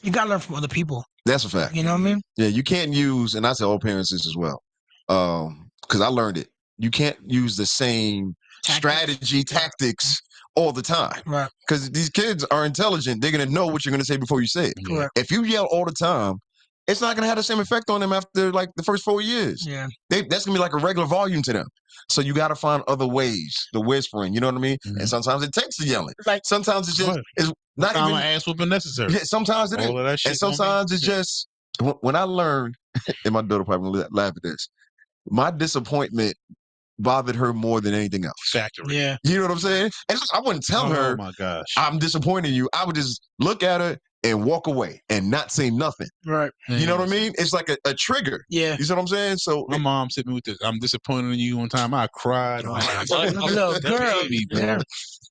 You gotta learn from other people. That's a fact. You know what I mean? Yeah, you can't use, and I tell all parents this as well, because I learned it. You can't use the same strategy, tactics all the time. Right. Because these kids are intelligent. They're going to know what you're going to say before you say it. Correct. If you yell all the time, it's not going to have the same effect on them after like the first 4 years. Yeah. That's going to be like a regular volume to them. So you got to find other ways, the whispering, you know what I mean? Mm-hmm. And sometimes it takes the yelling. Like sometimes it's just, it's not even. ass whooping necessary. Yeah, sometimes it all is. Of that shit and sometimes it's just, when I learned, and my daughter probably will laugh at this, my disappointment bothered her more than anything else. Factory. Yeah. You know what I'm saying? And I wouldn't tell her, oh my gosh, I'm disappointing you. I would just look at her and walk away and not say nothing. Right. You know what I mean? It's like a trigger. Yeah. You see what I'm saying? So my mom hit me with this. I'm disappointed in you one time. I cried. Little girl. Man.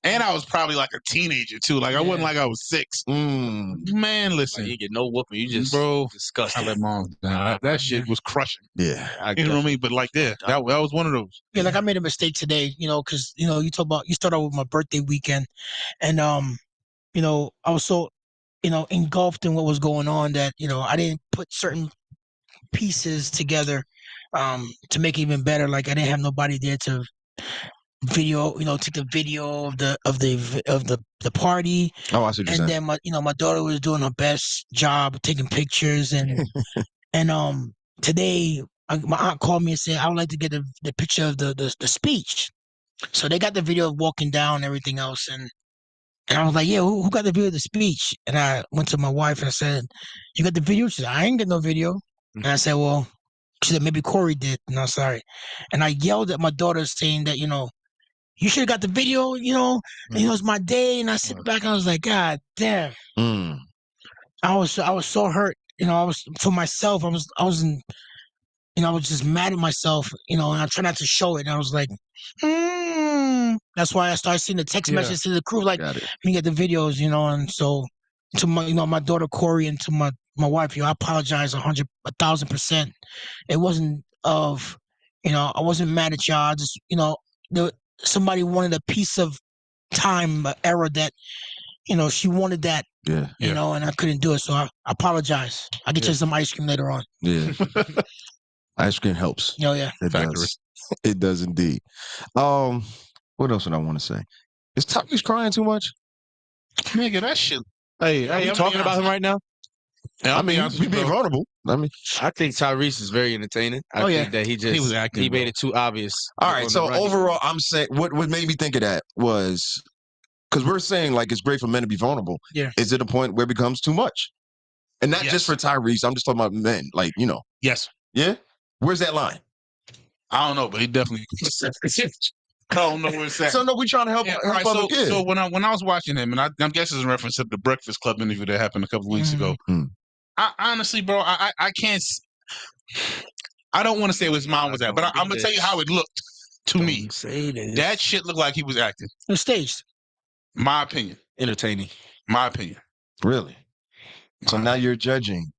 And I was probably like a teenager too. Like I wasn't like I was 6. Man, listen. Like, you get no whooping. You just disgusting. I let mom down. That shit was crushing. Yeah. You know what I mean? But like that was one of those. Yeah, like I made a mistake today, because you start out with my birthday weekend, and I was so engulfed in what was going on that I didn't put certain pieces together to make it even better. Like I didn't have nobody there to video, take the video of the party. Oh, I see what you're saying. And then my daughter was doing her best job taking pictures, and today my aunt called me and said I would like to get the picture of the speech. So they got the video of walking down and everything else, and I was like, yeah, who got the video of the speech? And I went to my wife and I said, you got the video? She said, I ain't got no video. And I said, well, she said, maybe Corey did. No, sorry. And I yelled at my daughter saying that, you should have got the video, and it was my day. And I sit back and I was like, God damn. I was so hurt. I was for myself. I was just mad at myself, and I try not to show it. And I was like, that's why I started seeing the text messages to the crew, like, me get the videos, and so to my, my daughter Corey and to my wife, I apologize 1,000%. It wasn't I wasn't mad at y'all. I just, somebody wanted a piece of time, era that, she wanted that. Yeah. And I couldn't do it, so I apologize. I'll get you some ice cream later on. Yeah. Ice cream helps. Oh yeah. It does. It does indeed. What else would I want to say? Is Tyrese crying too much? Nigga, that shit. Hey, are you talking about him right now? Yeah, I mean, we being vulnerable. I think Tyrese is very entertaining. I think that he was acting. He made it too obvious. All right. So overall, I'm saying what made me think of that was because we're saying like it's great for men to be vulnerable. Yeah. Is it a point where it becomes too much? And not just for Tyrese. I'm just talking about men. Like, Yes. Yeah. Where's that line? I don't know, but he definitely. I don't know where it's at. So no, we trying to help. Right, so when I was watching him, and I'm guessing it's in reference to the Breakfast Club interview that happened a couple of weeks ago. I honestly, bro, I can't. I don't want to say what his mind was at, but I'm gonna tell you how it looked to me. That shit looked like he was acting. It was staged. My opinion. Entertaining. My opinion. Really? So now you're judging.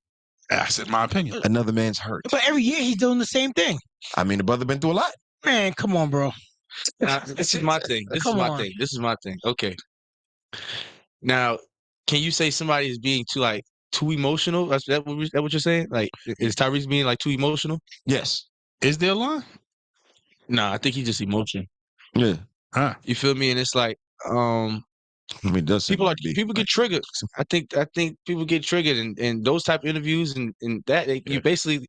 I said my opinion. Another man's hurt. But every year he's doing the same thing. I mean, the brother been through a lot. Man, come on, bro. This is my thing. This is my thing. Okay. Now, can you say somebody is being too emotional? That's that what you're saying? Like, is Tyrese being like too emotional? Yes. Is there a line? Nah, I think he's just emotional. Yeah. Huh. You feel me? And it's like, I mean, people get triggered. I think people get triggered, and those type of interviews and that you basically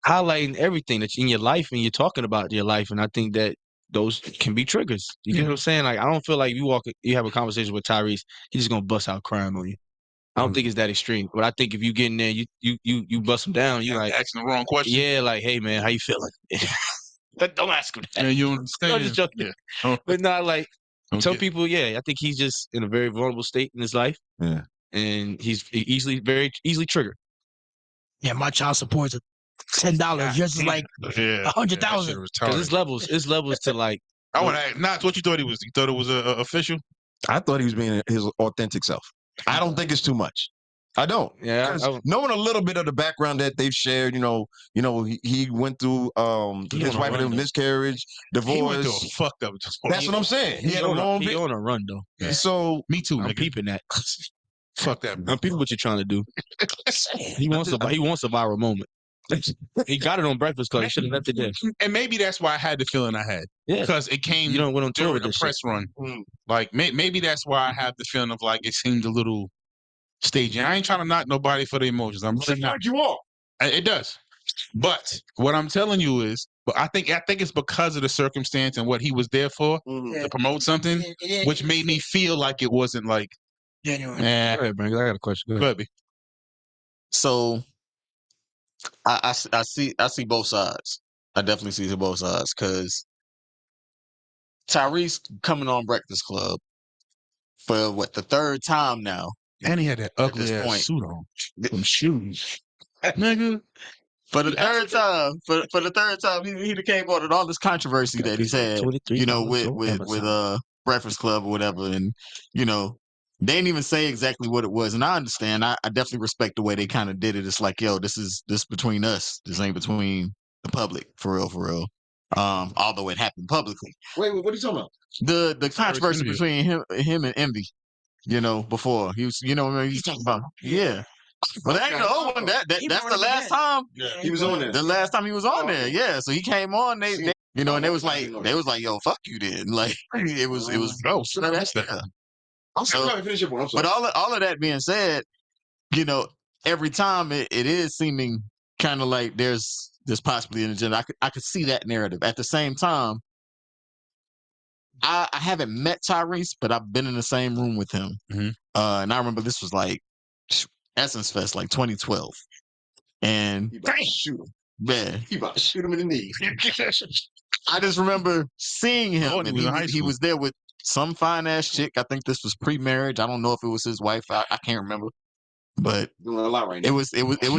highlighting everything that's in your life, and you're talking about your life, and I think that those can be triggers. You know what I'm saying? Like, I don't feel like you have a conversation with Tyrese, he's just gonna bust out crying on you. I don't think it's that extreme, but I think if you get in there, you bust him down, you like asking the wrong question. Yeah, like, hey man, how you feeling? Don't ask him that. Yeah, you understand? I'm just joking. Yeah. But not like. Some people, I think he's just in a very vulnerable state in his life. Yeah. And he's very easily triggered. Yeah, my child support's $10. Yours is like 100,000. Because it's levels to like. I want to not what you thought he was. You thought it was official? I thought he was being his authentic self. I don't think it's too much. I don't. Yeah, knowing a little bit of the background that they've shared, he went through his wife had a miscarriage, divorce. He went through a fucked up. That's what I'm saying. He had a long. He on a run though. Yeah. So me too. I'm peeping that. Fuck that. I'm peeping what you're trying to do. He wants a viral moment. He got it on Breakfast Club. He should have left it there. And maybe that's why I had the feeling I had. Yeah, because it came. You don't went on tour with with the press run. Like maybe that's why I have the feeling of like it seemed a little staging. I ain't trying to knock nobody for the emotions. I'm really not. You are. It does. But what I'm telling you is, but I think it's because of the circumstance and what he was there for to promote something, which made me feel like it wasn't like genuine. Go ahead, Brink. I got a question. Go ahead. So I see both sides. I definitely see both sides because Tyrese coming on Breakfast Club for the third time now. And he had that ugly ass suit on. Some shoes. Nigga. For the third time, for the third time, he came on all this controversy that he's had, with Breakfast Club or whatever, and they didn't even say exactly what it was, and I understand. I definitely respect the way they kind of did it. It's like, yo, this between us. This ain't between the public, for real. Although it happened publicly. Wait, what are you talking about? The controversy between him and Envy. Before he was, he's talking about, yeah. But that ain't the old one. That's the last time he was on there. The last time he was on there, yeah. So he came on. They and they was like, yo, fuck you, then. Like it was. Oh, so that's that. But all of that being said, every time it is seeming kind of like there's possibly an agenda. I could see that narrative. At the same time, I haven't met Tyrese, but I've been in the same room with him. Mm-hmm. And I remember this was like Essence Fest, like 2012. And he about to shoot him. Man, he about to shoot him in the knee. I just remember seeing him, and he was there with some fine ass chick. I think this was pre-marriage. I don't know if it was his wife. I can't remember. But doing a lot right now. It was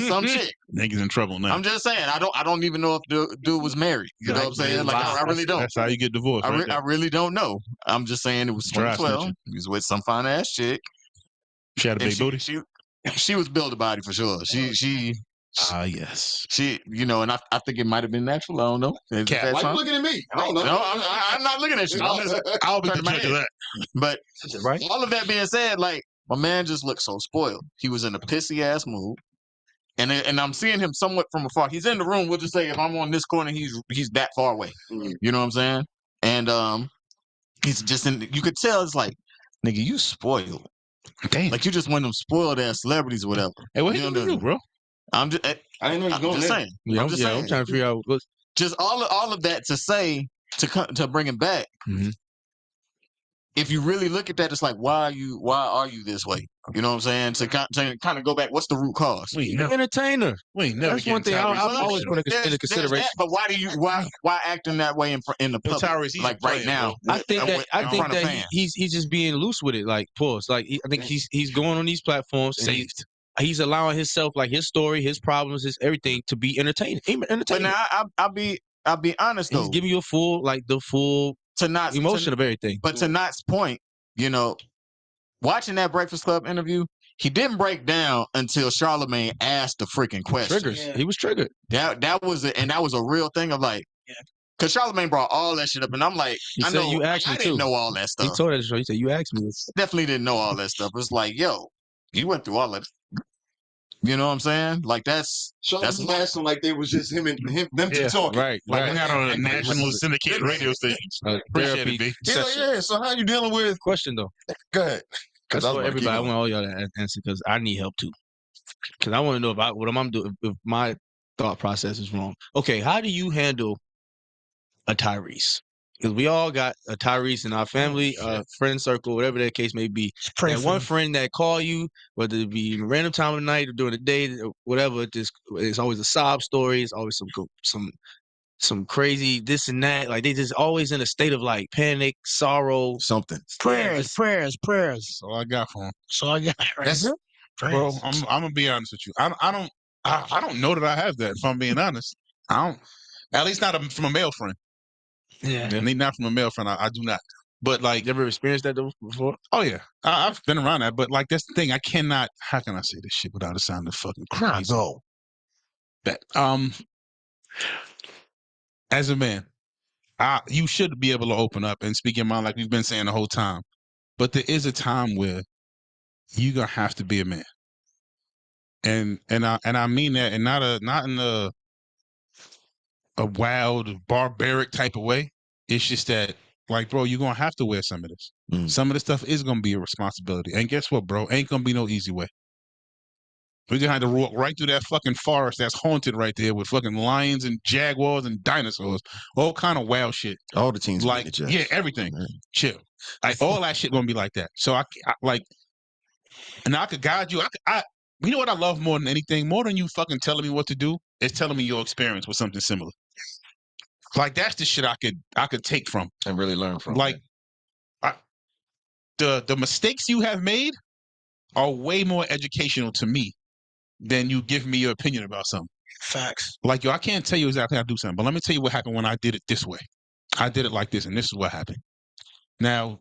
some chick. Niggas in trouble now. I'm just saying. I don't even know if the dude was married. You know what I'm saying? Like I really don't. That's how you get divorced. I really don't know. I'm just saying it was 2012. He was with some fine ass chick. She had a big booty. She was built a body for sure. She yes. She, and I think it might have been natural. I don't know. Cat, why you looking at me? I don't know. No, I'm not looking at you. I'll be the judge of that. But all of that being said, like my man just looked so spoiled. He was in a pissy ass mood, and I'm seeing him somewhat from afar. He's in the room. We'll just say if I'm on this corner, he's that far away. Mm-hmm. You know what I'm saying? And he's just in. You could tell it's like, nigga, you spoiled. Damn. Like you just one of them spoiled ass celebrities or whatever. Hey, what you do, bro? I didn't know you going there. Saying. Yeah, I'm trying to figure out what's just all of that to say to bring him back. Mm-hmm. If you really look at that, it's like why are you this way? You know what I'm saying? To kind of go back, what's the root cause? Entertainer. That's one thing I've always put into consideration. But why acting that way in the public? Like right now, I think that he's just being loose with it. Like pause. Like I think he's going on these platforms. He's allowing himself, like his story, his problems, his everything, to be entertaining. But now I'll be honest though. He's giving you a full emotion of everything. But to Knott's point, watching that Breakfast Club interview, he didn't break down until Charlamagne asked the freaking question. Triggers. Yeah. He was triggered. That was a real thing of like, because Charlamagne brought all that shit up, and I'm like, I didn't know all that stuff. He told that show. He said, "You asked me this." Definitely didn't know all that stuff. It's like, yo, you went through all that. You know what I'm saying? Like that's asking like they was just them two talking. Right. Like we got on a national syndicated radio station. Appreciate it, B. Yeah. So how you dealing with? Question though. Go ahead. Because I want all y'all to answer because I need help too. Because I want to know about what I'm doing if my thought process is wrong. Okay, how do you handle a Tyrese? Because we all got a Tyrese in our family, friend circle, whatever that case may be. And one friend that call you, whether it be in a random time of the night or during the day, or whatever, it's always a sob story. It's always some crazy this and that. Like they just always in a state of like panic, sorrow, something. Prayers. That's all I got for him. That's it. Bro, I'm gonna be honest with you. I don't know that I have that. If I'm being honest, I don't. At least not from a male friend. Yeah. Not from a male friend. I do not. But like, You ever experienced that before? oh yeah, I've been around that. But like, that's the thing. I cannot. How can I say this shit without it sounding fucking crazy? No. That as a man, you should be able to open up and speak your mind like we've been saying the whole time. But there is a time where you're gonna have to be a man, and I mean that, and not in a wild, barbaric type of way. It's just that, like, bro, you're gonna have to wear some of this. Some of this stuff is gonna be a responsibility. And guess what, bro? Ain't gonna be no easy way. We're gonna have to walk right through that fucking forest that's haunted right there with fucking lions and jaguars and dinosaurs, all kind of wild shit. All the teens, like, yeah, everything. Man. Chill. Like, all that shit gonna be like that. So I like, and I could guide you. You know what I love more than anything, more than you fucking telling me what to do, is telling me your experience with something similar. Like, that's the shit I could take from and really learn from. Like, the mistakes you have made are way more educational to me than you give me your opinion about something. Facts. Like, yo, I can't tell you exactly how to do something, but let me tell you what happened when I did it this way. I did it like this, and this is what happened. Now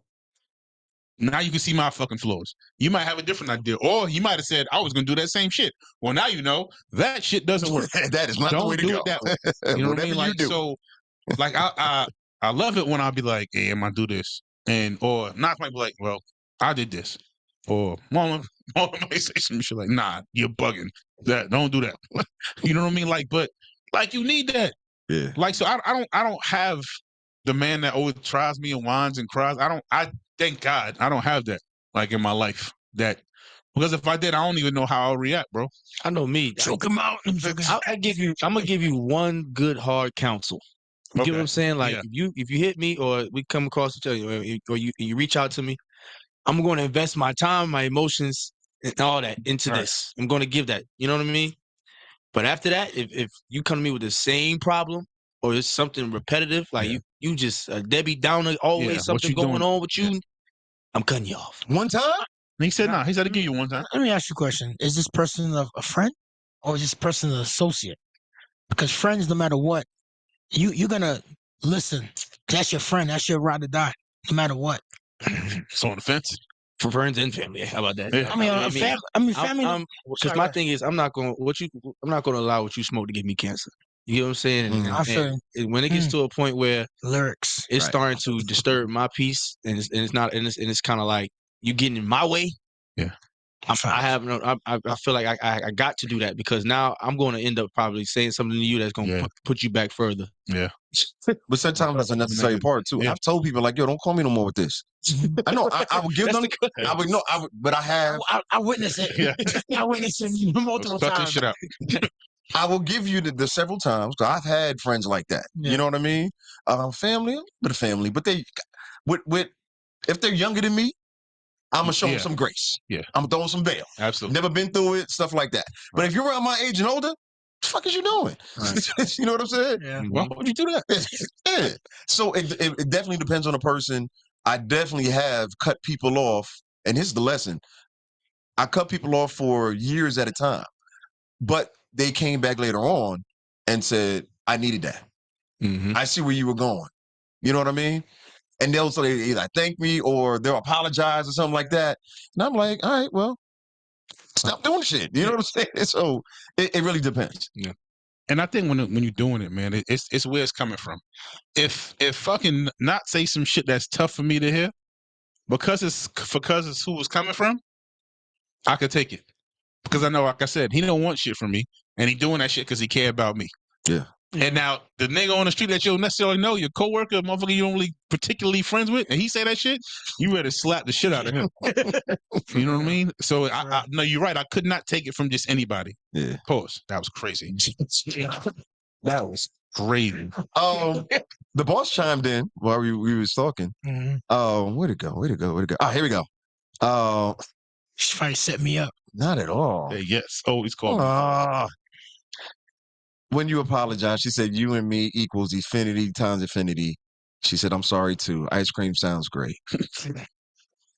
you can see my fucking flaws. You might have a different idea, or you might have said I was gonna do that same shit. Well, now you know that shit doesn't work. That is not the way to go. That way. You know what I mean? Like, so, like, I love it when I'll be like, "Hey, I'm gonna do this," or Knox might be like, "Well, I did this," or Marlon might say some shit like, "Nah, you're bugging. Don't do that." You know what I mean? Like, but like, you need that. Yeah. Like, so I don't have the man that always tries me and whines and cries. I thank God I don't have that, like, in my life. Because if I did, I don't even know how I'll react, bro. I know me. Choke him out. I'm gonna give you one good hard counsel. You get what I'm saying? Like, if you hit me, or we come across each other, or you reach out to me, I'm going to invest my time, my emotions, and all that into this. I'm going to give that. You know what I mean? But after that, if you come to me with the same problem, or it's something repetitive, like you just Debbie Downer, always something going on with you, I'm cutting you off. One time? He said, nah, he said to give you one time. Let me ask you a question. Is this person a friend, or is this person an associate? Because friends, no matter what, you're going to listen. That's your friend. That's your ride or die, no matter what. It's on the fence. For friends and family. How about that? Yeah. I mean, family. Because my thing is, I'm not going to allow what you smoke to give me cancer. You get what I'm saying? And when it gets to a point where lyrics, it's starting to disturb my peace, and it's kind of like you getting in my way. Yeah. I feel like I got to do that, because now I'm going to end up probably saying something to you that's going to put you back further. Yeah. But sometimes that's a necessary part too. I've told people, like, yo, don't call me no more with this. I know I would give them. I would know. But I have. I witnessed it. Yeah. I witnessed it multiple times. Shit out. I will give you the several times. I've had friends like that. Yeah. You know what I mean? Family, but a family. But they, if they're younger than me, I'm gonna show them some grace. Yeah, I'm gonna throw them some bail. Absolutely. Never been through it, stuff like that. But if you're around my age and older, what the fuck is you doing? Right. You know what I'm saying? Yeah. Why would you do that? Yeah. So it definitely depends on the person. I definitely have cut people off, and here's the lesson: I cut people off for years at a time, but they came back later on and said, "I needed that. Mm-hmm. I see where you were going." You know what I mean? And they'll say either thank me or they'll apologize or something like that. And I'm like, all right, well, stop doing shit. You know what I'm saying? So it really depends. Yeah. And I think when you're doing it, man, it's where it's coming from. If fucking not say some shit that's tough for me to hear, because it's who it's coming from, I could take it. Because I know, like I said, he don't want shit from me, and he doing that shit because he care about me. Yeah. And now the nigga on the street that you don't necessarily know, your coworker, motherfucker you only particularly friends with, and he say that shit, you ready to slap the shit out of him. You know what I mean? So I no, you're right. I could not take it from just anybody. Yeah. Pause. That was crazy. That was crazy. The boss chimed in while we was talking. Mm-hmm. Where'd it go? Oh, here we go. She's trying to set me up. Not at all. Hey, yes. Oh, he's called me. When you apologize, she said, you and me equals infinity times infinity. She said, I'm sorry too. Ice cream sounds great.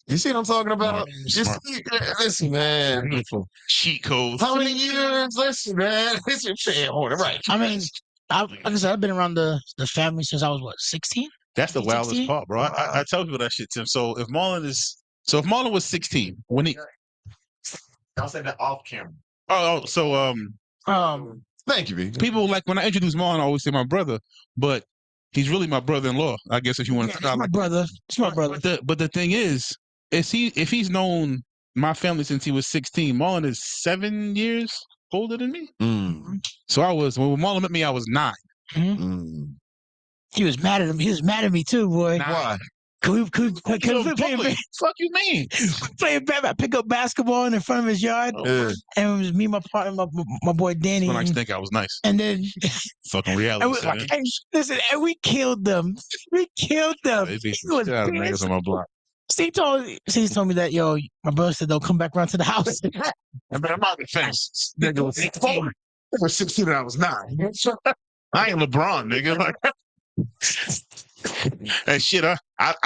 You see what I'm talking about? Listen, man. Cheat codes. How many years? Listen, man. Listen, right. I mean, like I said, I've been around the family since I was, 16? That's the wildest 16? part, bro. I tell people that shit, Tim. So if Marlon was 16 when he, I'll say that off camera. Thank you, B. People like when I introduce Marlon, I always say my brother, but he's really my brother-in-law. I guess if you want to. It's my brother. It's my brother. But the thing is if he's known my family since he was 16, Marlon is 7 years older than me. So when Marlon met me, I was 9. He was mad at him. He was mad at me too, boy. Why? Fuck you mean? Playing Batman, pick up basketball in front of his yard, and it was me, my partner, my boy Danny. When I think I was nice. And then fucking reality. And we killed them. We killed them. He was niggas on my block. Steve told me that, yo, my brother said they'll come back around to the house. I'm not defense. Nigga was 16. I was 16 and I was 9. I ain't LeBron, nigga. Like, and shit, I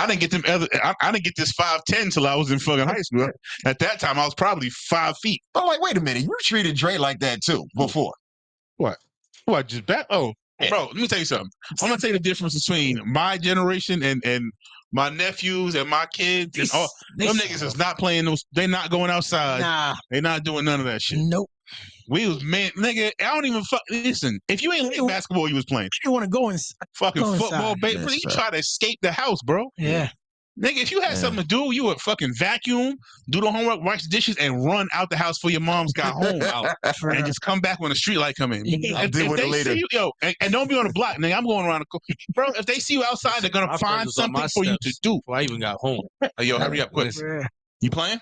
didn't get them I didn't get this 5'10" till I was in fucking high school. At that time, I was probably 5 feet. But like, wait a minute, you treated Dre like that too before. What? Just back? Oh, yeah. Bro, let me tell you something. I'm gonna tell you the difference between my generation and my nephews and my kids and all them niggas is not playing those. They not going outside. Nah, they not doing none of that shit. Nope. We was nigga. I don't even listen. If you ain't like basketball, you was playing. You want to go in fucking football, baby. You try to escape the house, bro. Yeah. Nigga, if you had something to do, you would fucking vacuum, do the homework, wash the dishes, and run out the house before your mom's got home and just come back when the street light come in. I'll deal with it later. See you, and don't be on the block, nigga. I'm going around the corner. Bro, if they see you outside, they're going to find something for you to do. Before I even got home. Hey, yo, hurry up, quick. You playing?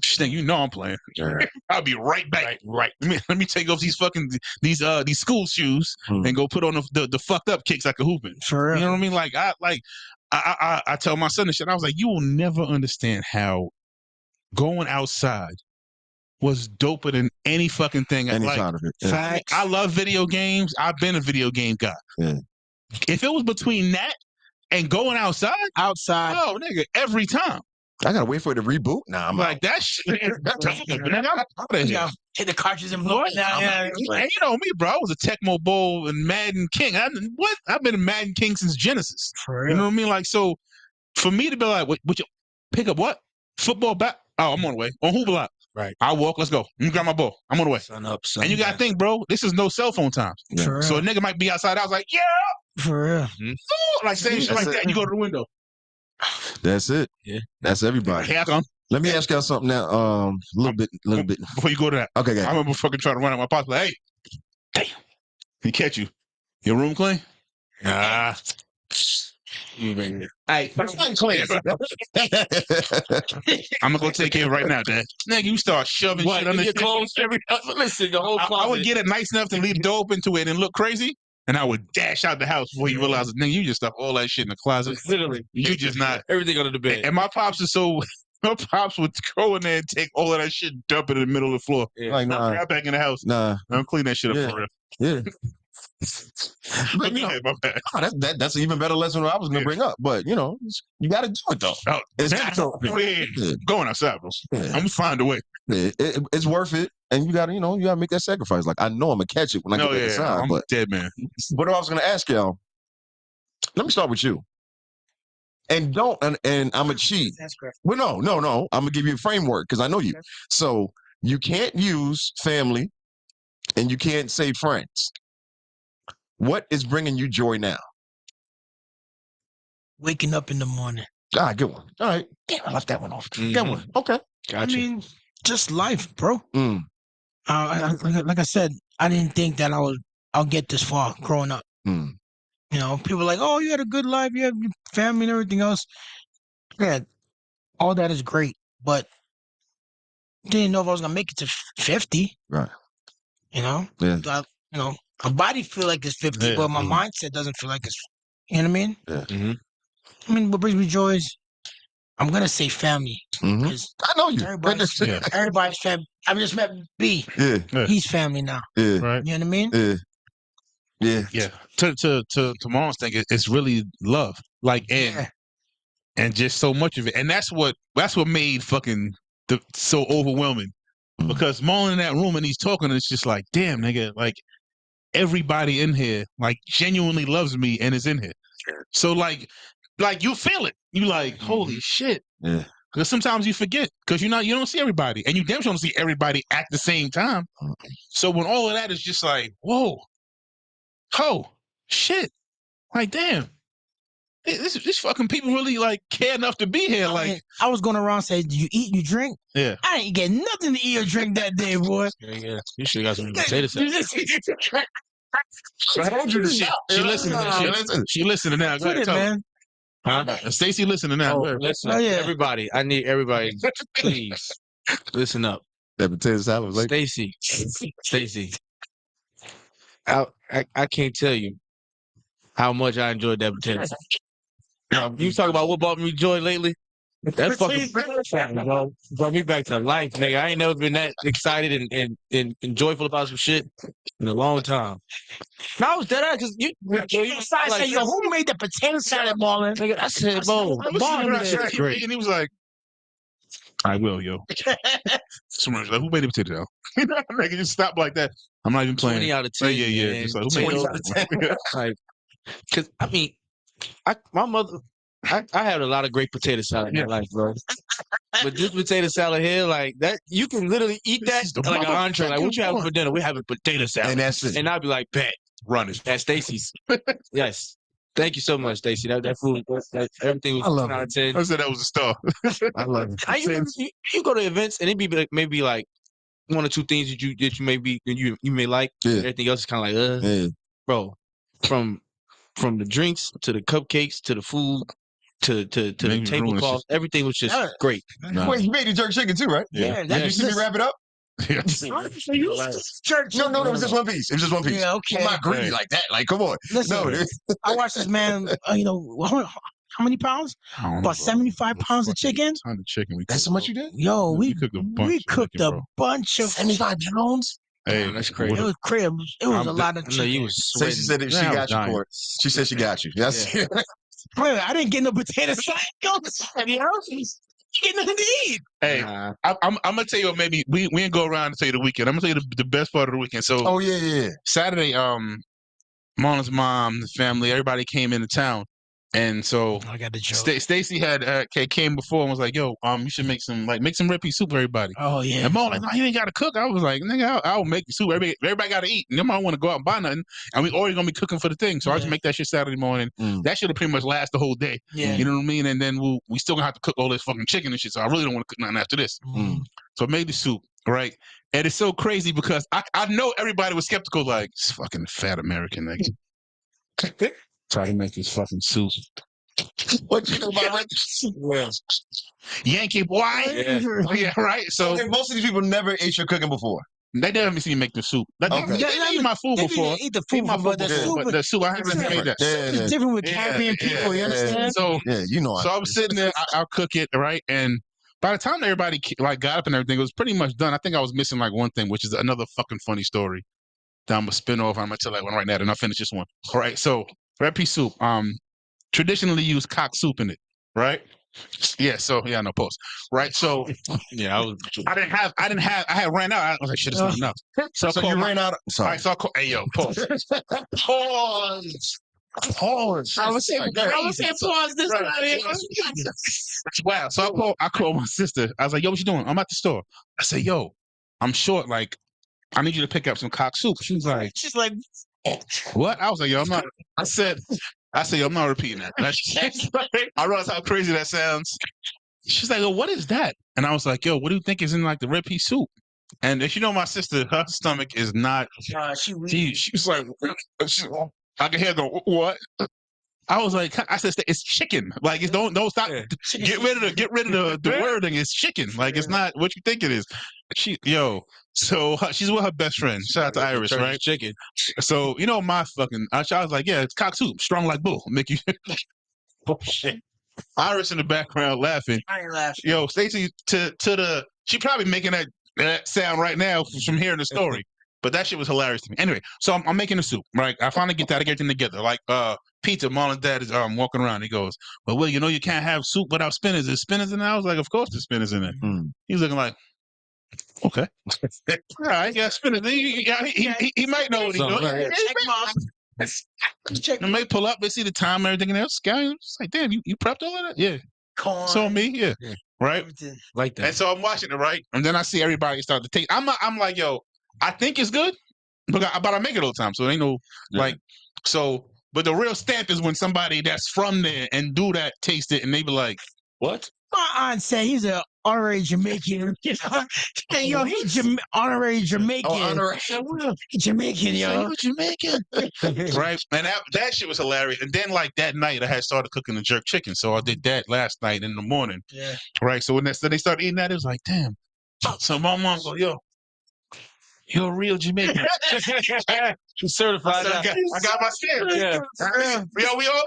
Nigga, you know I'm playing. I'll be right back. Right. Let me take off these fucking these school shoes and go put on the fucked up kicks like a hooping. For real. You know what I mean? Like I tell my son and shit. I was like, you will never understand how going outside was doper than any fucking thing. Any side of it. Yeah. I love video games. I've been a video game guy. Yeah. If it was between that and going outside, oh nigga, every time. I gotta wait for it to reboot. Nah, I'm like that shit. Hit the cartridge and blow it down. And you know me, bro. I was a Tecmo Bowl and Madden King. I've been a Madden King since Genesis. For real. You know what I mean? Like, so for me to be like, would you pick up what? Football bat? Oh, I'm on the way. On Hoover Lot. Right. I'll walk. Let's go. Let me grab my ball. I'm on the way. Sun up, and you gotta think, bro, this is no cell phone time. Yeah. So a nigga might be outside. I was like, yeah. For real. Like saying shit like that. You go to the window. That's it. Yeah. That's everybody. Here I come. Let me ask y'all something now. A little bit. Before you go to that. Okay, guys. I remember fucking trying to run out my pocket. Like, hey, damn. He catch you. Your room clean? Nah. Hey, clean. I'm gonna go take care of it right now, Dad. Nigga, you start shoving shit under your clothes. Listen, the whole closet. I would get it nice enough to leave the door open to it and look crazy. And I would dash out the house before you realize, nigga, you just stuff all that shit in the closet. Literally. You just not. Everything under the bed. And my pops are so, my pops would go in there and take all of that shit and dump it in the middle of the floor. Yeah. Like, nah. Right back in the house. Nah. I'll clean that shit up for real. Yeah. But, you know, that's an even better lesson I was going to bring up. But, you know, you got to do it, though. Oh, going outside, bro. I'm going to find a way. It's worth it. And you got to make that sacrifice. Like, I know I'm going to catch it when I get back inside. I'm dead, man. But I was going to ask y'all, let me start with you. And I'm a cheat. That's correct. Well, no. I'm going to give you a framework because I know you. So you can't use family and you can't say friends. What is bringing you joy now? Waking up in the morning. Ah, good one. All right. Damn, I left that one off. Good one. Okay. Gotcha. I mean, just life, bro. Like I said, I didn't think that I'll get this far growing up. You know, people are like, oh, you had a good life, you have your family and everything else. Yeah, all that is great, but didn't know if I was gonna make it to 50. Right. You know? Yeah. My body feel like it's 50, but my mindset doesn't feel like it's. You know what I mean? Yeah. I mean, what brings me joy is I'm gonna say family. I know you. Everybody's family. I just met B. Yeah. He's family now. Yeah. Right. You know what I mean? Yeah. Yeah. Yeah. To Mom's thing, it's really love. Like and just so much of it. And that's what made fucking so overwhelming. Because Marlon in that room and he's talking, and it's just like, damn, nigga, like everybody in here like genuinely loves me and is in here. So like like you feel it. You like, holy shit. Yeah. Because sometimes you forget because you don't see everybody, and you damn sure don't see everybody at the same time. So when all of that is just like, whoa, oh shit, like damn, this fucking people really like care enough to be here. Like I was going around saying, "Do you eat? You drink?" Yeah, I ain't get nothing to eat or drink that day, boy. Yeah, you should have got some potato salad. She listening. She listening now. Go ahead, tell her. Man. Huh? Stacy listening now. Oh, listen, everybody. I need everybody. Please listen up. That potato salad. Like, Stacy. I can't tell you how much I enjoyed that potato salad. You talk about what brought me joy lately? That fucking brought me back to life, nigga. I ain't never been that excited and joyful about some shit in a long time. No, I was dead because you Said, yo, who made the potato salad, Marlon? Nigga, I said, bro, That's great. And he was like, I will, yo. Someone's like, who made the potato salad? Nigga, just stop like that. I'm not even playing. 20 out of 10. Yeah. Just like, who made 20 out of 10. Like, because, I mean, my mother, I had a lot of great potato salad in my life, bro. But this potato salad here, like that, you can literally eat that like an entree. Like, what you having for dinner? We're having potato salad. And that's it. And I'd be like, bet. Run it. At Stacy's. Yes. Thank you so much, Stacy. That food, everything was 10 out of 10. I said that was a star. I love it. You go to events and it be maybe like one or two things that you may like. Yeah. Everything else is kind of like, Yeah. bro. From the drinks to the cupcakes to the food to the tablecloth, everything was just great. Wait, you made the jerk chicken too, right? Yeah. Did you see me wrap it up? Yeah. No, it was just one piece. It was just one piece. Yeah, okay. I'm not greedy like that. Like, come on. Listen, No, I watched this man, how many pounds? About 75 pounds of chicken. Chicken. That's how much you did? Yo, we cooked a bunch of 75 pounds? Hey, that's crazy. It was crazy. It was a lot of chicken. You was Stacey said that she got you for it. She said she got you. Yes. Wait, I didn't get no potato salad. You get nothing to eat. Hey, I'm gonna tell you, maybe we ain't go around and tell you the weekend. I'm gonna tell you the best part of the weekend. So, oh yeah. Saturday, Marlon's mom, the family, everybody came into town, and so I got the joke. Stacy had came before and was like, "Yo, you should make some red pea soup for everybody." Oh yeah. And Marlon like, "No, you ain't got to cook." I was like, "Nigga, I'll make the soup. Everybody got to eat. And them I want to go out and buy nothing, and we already gonna be cooking for the thing. So I just make that shit Saturday morning. That should have pretty much last the whole day. Yeah. You know what I mean? And then we still gonna have to cook all this fucking chicken and shit. So I really don't want to cook nothing after this. So I made the soup, right? And it's so crazy because I know everybody was skeptical, like, this fucking fat American nigga. Try to make this fucking soup. What you know about red soup? Yankee boy. Yeah, right. So most of these people never ate your cooking before. They never seen me make the soup. They eat my food before. Eat the food, but the soup I haven't made that. It's different with Caribbean people. You understand? So you know. So I'm sitting there. I'll cook it, right? And by the time everybody like got up and everything, it was pretty much done. I think I was missing like one thing, which is another fucking funny story that I'm gonna spin off. I'm gonna tell that one right now, and I'll finish this one. All right. So red pea soup. Traditionally use cock soup in it, right? Yeah. So yeah, no pause. Right. So yeah, I had ran out. I was like, shit, it's not enough. So you ran out. Sorry. All right, so I called. Hey, yo, pause. Pause. I was saying pause this time. Wow. So I called my sister. I was like, yo, what you doing? I'm at the store. I said, yo, I'm short. Like, I need you to pick up some cock soup. She's like, what? I was like, yo, I'm not. I said, yo, I'm not repeating that. I realized how crazy that sounds. She's like, oh, what is that? And I was like, yo, what do you think is in like the red pea soup? And if you know my sister, her stomach is not. She was like, I can hear her go, what? I was like, I said, it's chicken. Like, don't stop. Yeah. Get rid of the wording. It's chicken. Like, it's not what you think it is. So she's with her best friend. Shout out to Iris, right? Chicken. So you know my fucking. I was like, yeah, it's cock soup, strong like bull. Make you. Oh shit. Iris in the background laughing. I ain't laughing. Yo, Stacey she probably making that sound right now from hearing the story. But that shit was hilarious to me. Anyway, so I'm making the soup, right? I finally get everything together. Like pizza, Marlon's dad is walking around. He goes, well, Will, you know you can't have soup without spinners. There's spinners in there? I was like, of course there's spinners in there. He's looking like, okay. All right, yeah, spinners. He might know what he's doing. Check And they pull up, they see the time and everything else. It's like, damn, you prepped all of that? Yeah. corn. So me, yeah. Right? Everything. Like that. And so I'm watching it, right? And then I see everybody start to take. I'm like, yo, I think it's good, but I make it all the time. So it ain't no like so. But the real stamp is when somebody that's from there and do that taste it, and they be like, "What?" My aunt said he's an honorary Jamaican. Hey, yo, he's honorary Jamaican. Oh, honorary. Jamaican, yo. You Jamaican, right? And that shit was hilarious. And then like that night, I had started cooking the jerk chicken, so I did that last night in the morning. Yeah. Right. So when they started eating that, it was like, damn. So my mom go, yo. You're a real Jamaican. She's certified. I got my stamp. Yeah. Yo, we all.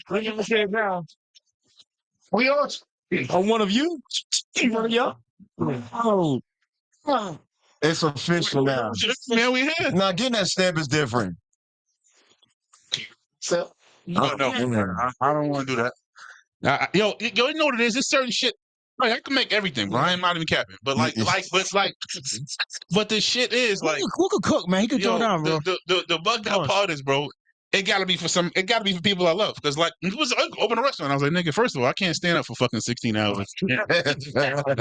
Bring your stamp now. We all. I'm one of you. One of y'all. Oh. It's official now. Man, we here. Now, getting that stamp is different. So, no, I don't want to do that. Yo, you know what it is? There's certain shit. Like, I can make everything, bro. I'm not even capping. But but the shit is like, who could cook, man? He could throw down, bro. The bugged out part is, bro. It gotta be for people I love. Because like, it was open a restaurant. I was like, nigga, first of all, I can't stand up for fucking 16 hours.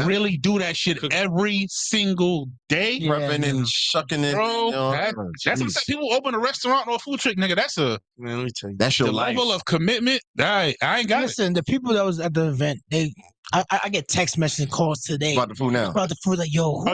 Really do that shit every single day, Prepping and shucking it, bro. That's what I'm saying. People open a restaurant or a food trick, nigga. That's a Man, let me tell you. that's your the life. level of commitment. I ain't got it. Listen, the people that was at the event, I get text messages and calls today About the food now. about the food. Like, yo, who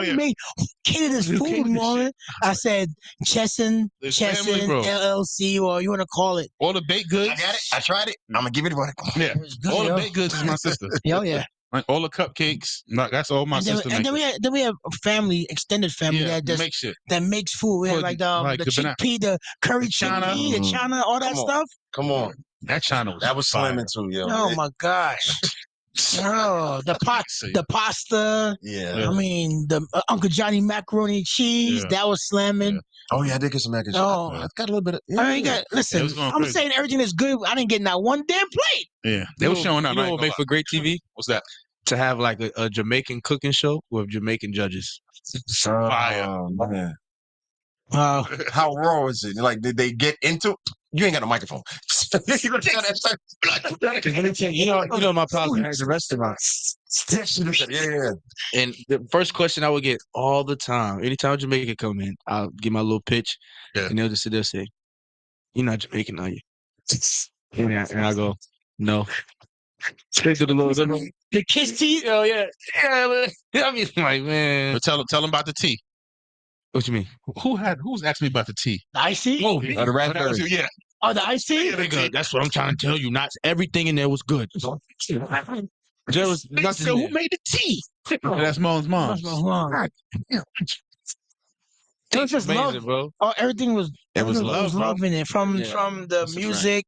catered this food, catered this Marlon? I said, Chesson bro. LLC, or you want to call it. All the baked goods. I got it. I tried it. I'm gonna give it away. Yeah. It was good, All yo. the baked goods is my sister. Yo, yeah. Like all the cupcakes. Like, that's all my And sister then makes. we have a family, extended family Yeah, that just make shit. that makes food. We had Put, like the like the chickpea, the curry chana. chickpea, the chana, all that Come on. stuff. Come on. That channel That was fire. slamming too, yo. Oh my gosh. Oh, the pasta. Yeah. I mean, the Uncle Johnny macaroni and cheese, that was slamming. Oh yeah, I did get some mac and cheese. Oh. I've got a little bit of. I mean, listen, was going I'm crazy. saying everything is good. I didn't get not one damn plate. Yeah. They were showing up. You know what make for great TV? What's that? To have like a Jamaican cooking show with Jamaican judges. Fire. Oh, man. Wow. How raw is it? Like, did they get into? You ain't got a microphone. You know my problem has a restaurant. Yeah. And the first question I would get all the time, anytime Jamaican come in, I'll give my little pitch, and they'll just sit there and say, "You're not Jamaican, are you?" And I go, "No." Straight to the little The kiss teeth? Oh yeah. I mean, like, man. But tell them about the tea. What you mean? Who's asking me about the tea? The icy? Oh, the raspberry. Yeah. Oh, the icy? Nigga, that's what I'm trying to tell you. Not everything in there was good. There was nothing. So who made the tea? That's Mo's mom. That's my mom. It was just amazing, love. bro. Oh, everything was. It was love, love, bro. in it. From Yeah. the That's a music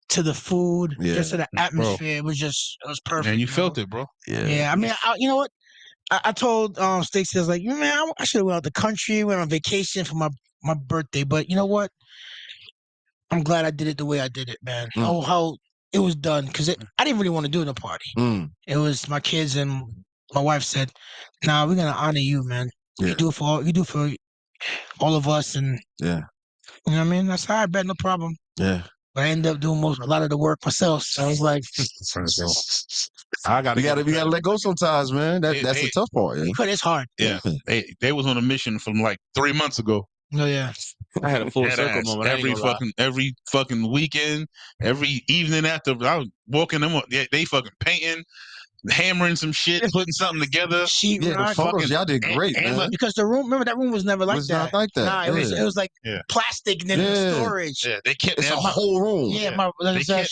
to the food, Yeah. just to the atmosphere. It was perfect. And you bro. felt it, bro. Yeah, I mean, you know what? I told Stacey, I was like, man, I should have went out the country, went on vacation for my birthday. But you know what? I'm glad I did it the way I did it, man. How it was done, because I didn't really want to do the party. It was my kids and my wife said, "Nah, we're gonna honor you, man. You do it for all of us." And you know what I mean? That's all right, bet, no problem. Yeah. But I ended up doing a lot of the work myself. So I was like, We gotta let go sometimes, man. That's the tough part. Yeah. but it's hard. Yeah. They was on a mission from like 3 months ago. Oh yeah. I had a full circle moment. Every fucking weekend, every evening after I was walking them up, they fucking painting, hammering some shit, putting something together. The photos, y'all did great, man. Because the room, remember that room was never like Was that. not like that. Nah, it was like plastic and then storage. Yeah, they kept It's a whole room. Yeah,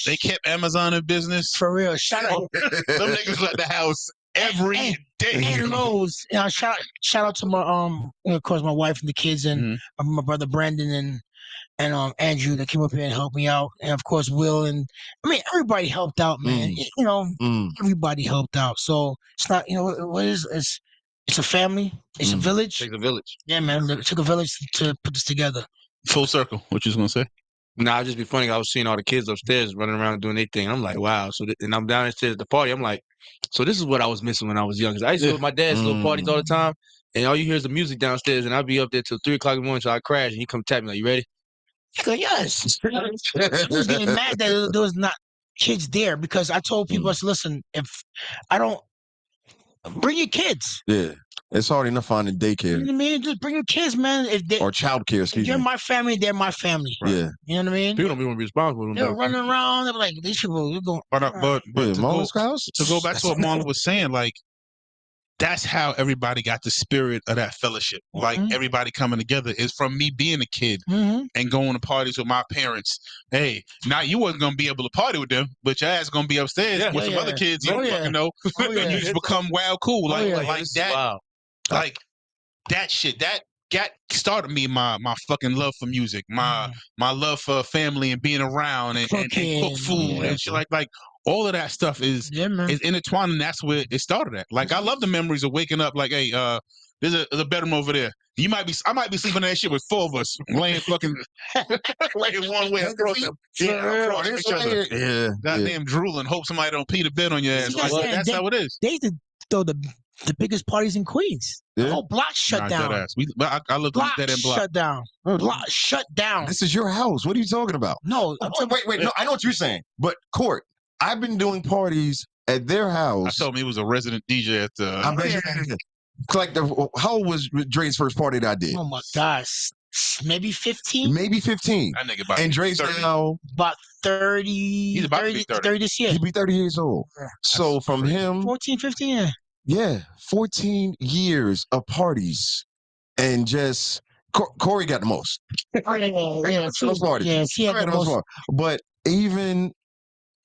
they kept Amazon in business. For real. Shout out. Them niggas left the house every day. And Lowe's. Shout out to my of course, my wife and the kids and my brother Brandon and Andrew that came up here and helped me out, and of course Will, and I mean everybody helped out, man. You know, everybody helped out. So it's not, what is it's a family, it's a village. It takes a village. Yeah, man. It took a village to put this together. Full circle. What you was gonna say? Nah, it'd just be funny. I was seeing all the kids upstairs running around and doing their thing. I'm like, wow. So and I'm downstairs at the party. I'm like, so this is what I was missing when I was young. 'Cause I used to go to my dad's little parties all the time, and all you hear is the music downstairs, and I'd be up there till 3 o'clock in the morning till I crash, and he come tap me like, "You ready?" I go, yes. He was getting mad that there was not kids there because I told people, I said, listen, if I don't bring your kids. Yeah. It's hard enough finding daycare. You know what I mean? Just bring your kids, man. If they, or childcare, if you're my family, they're my family. Right. Yeah. You know what I mean? People don't want to be responsible. They're running around. They're like, these people, they're going. But Yeah, to go back to what Marlon was saying, like, that's how everybody got the spirit of that fellowship. Like, everybody coming together is from me being a kid and going to parties with my parents. Hey, now you wasn't going to be able to party with them, but your ass is going to be upstairs with some other kids you don't fucking know. And you just become wild cool. Like that. Wow. Like, that shit, that started me my fucking love for music, my love for family and being around and cook food and shit like all of that stuff is intertwined, and that's where it started at. Like, I love the memories of waking up like, hey, there's a bedroom over there. I might be sleeping in that shit with 4 of us laying fucking laying one way across each other. Yeah. Goddamn drooling, hope somebody don't pee the bed on your ass. That's how it is. They used to throw the biggest parties in Queens. Yeah. The whole block shut down. I looked at that in block. Shut down. Block shut down. This is your house. What are you talking about? No. Wait. No, I know what you're saying. But Court, I've been doing parties at their house. I told him he was a resident DJ at the. Like how old was Dre's first party that I did? Oh my gosh, maybe 15. Maybe 15. That nigga about and Dre's now about 30. He's about 30 this year. He'll be 30 years old. So from him, 14, 15. Yeah, 14 years of parties, and just Corey got the most. Those parties. Yeah, he had the most. But even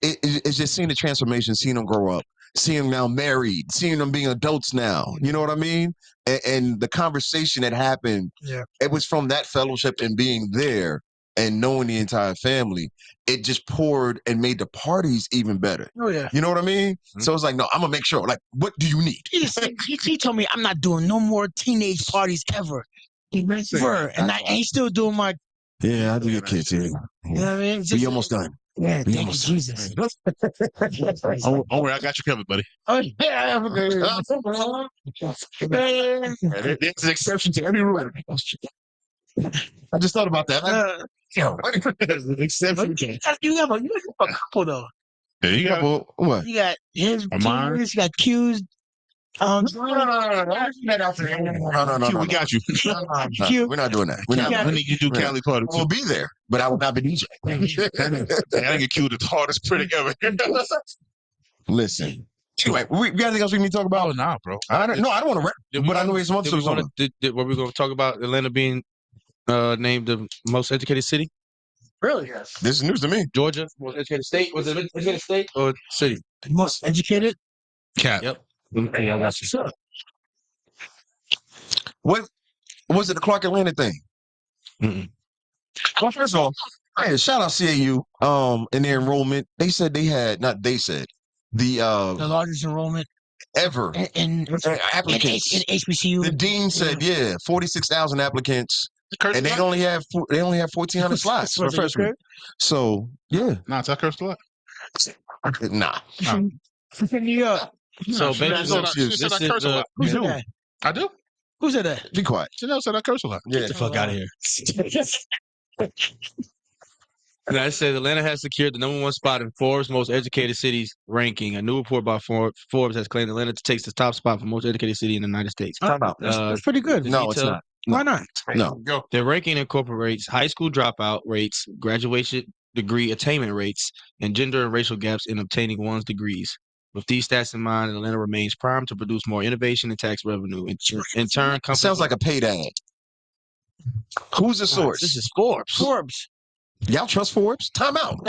it's just seeing the transformation, seeing them grow up, seeing them now married, seeing them being adults now. You know what I mean? And the conversation that happened, it was from that fellowship and being there and knowing the entire family. It just poured and made the parties even better. Oh, yeah. You know what I mean? So it's like, no, I'm going to make sure. Like, what do you need? He told me I'm not doing no more teenage parties ever. And he's still doing my... Yeah, I do your kids here. You know what I mean? We almost done. Yeah, thank you, Jesus. Don't worry, I got you covered, buddy. Oh, yeah. There's an exception to every rule. I just thought about that. There's an exception. You have a couple, though. Yeah, you got what? You got his mine. You got Q's. No. We got you. We're not doing that. We need you to do Cali party. We'll be there, but I will not be DJ. I didn't get Q the hardest critic ever. Listen. Anyway, we got anything else we need to talk about? Oh, nah, bro. I don't want to rap, but I know it's months or something. Were we going to talk about Atlanta being named the most educated city? Really? Yes. This is news to me. Georgia, most educated state. Was it educated state or city? Most educated? Cap. Yep. Yeah, that's what's up. What was it? The Clark Atlanta thing? Well, first of all, hey, shout out CAU. In their enrollment, they said they had the largest enrollment ever in applicants in HBCU. The dean said, 46,000 applicants, and they only have 1,400 slots for freshmen. So Nah, it's not cursed a lot. Nah. New York. So basically, she said I curse a lot. Who said that? I do. Who said that? Be quiet. Chanel said I curse a lot. Get the fuck out of here. And I said Atlanta has secured the #1 spot in Forbes' most educated cities ranking. A new report by Forbes has claimed Atlanta takes the top spot for most educated city in the United States. That's pretty good. No, it's not. Why not? No. Go. Their ranking incorporates high school dropout rates, graduation degree attainment rates, and gender and racial gaps in obtaining one's degrees. With these stats in mind, Atlanta remains primed to produce more innovation and tax revenue. In turn, companies... Sounds like a paid ad. Who's the source? This is Forbes. Forbes. Y'all trust Forbes? Time out.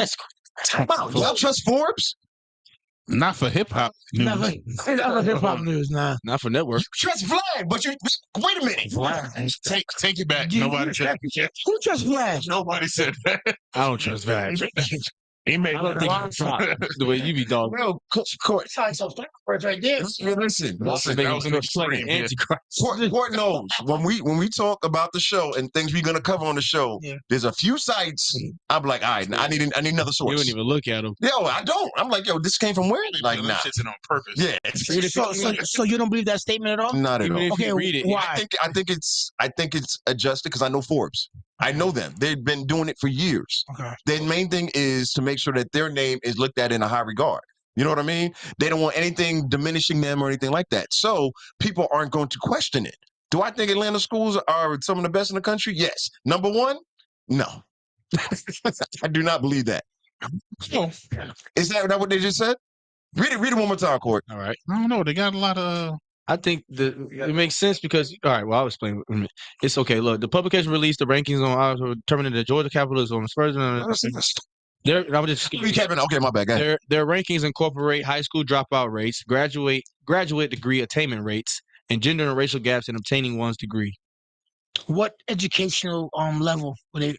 Time out. Y'all trust Forbes? Not for hip hop news. Not for hip hop news, nah. Not for network. You trust Vlad, but wait a minute. Take it back. Nobody said that. Who trusts Vlad? Nobody said that. I don't trust Vlad. He made the way you be dog. Well, Court. Right there. Listen. That was an extreme. Court knows when we talk about the show and things we're gonna cover on the show. There's a few sites. I'm like, all right, I need another source. You wouldn't even look at them. Yo, I don't. I'm like, yo, this came from where? Like, nah. Shit's on purpose. Yeah. So you don't believe that statement at all? Not at all. If Okay, you read it, why? I think it's adjusted because I know Forbes. I know them. They've been doing it for years. Okay. Their main thing is to make sure that their name is looked at in a high regard. You know what I mean? They don't want anything diminishing them or anything like that. So people aren't going to question it. Do I think Atlanta schools are some of the best in the country? Yes. Number one? No. I do not believe that. Oh. Is that what they just said? Read it one more time, Court. All right. I don't know. They got a lot of. I think it makes sense because all right. Well, I'll explain. It's okay. Look, the publication released the rankings on determining the Georgia Capitals on the first. I'm just Kevin. Okay, my bad. Go ahead. Their rankings incorporate high school dropout rates, graduate degree attainment rates, and gender and racial gaps in obtaining one's degree. What educational level? Were they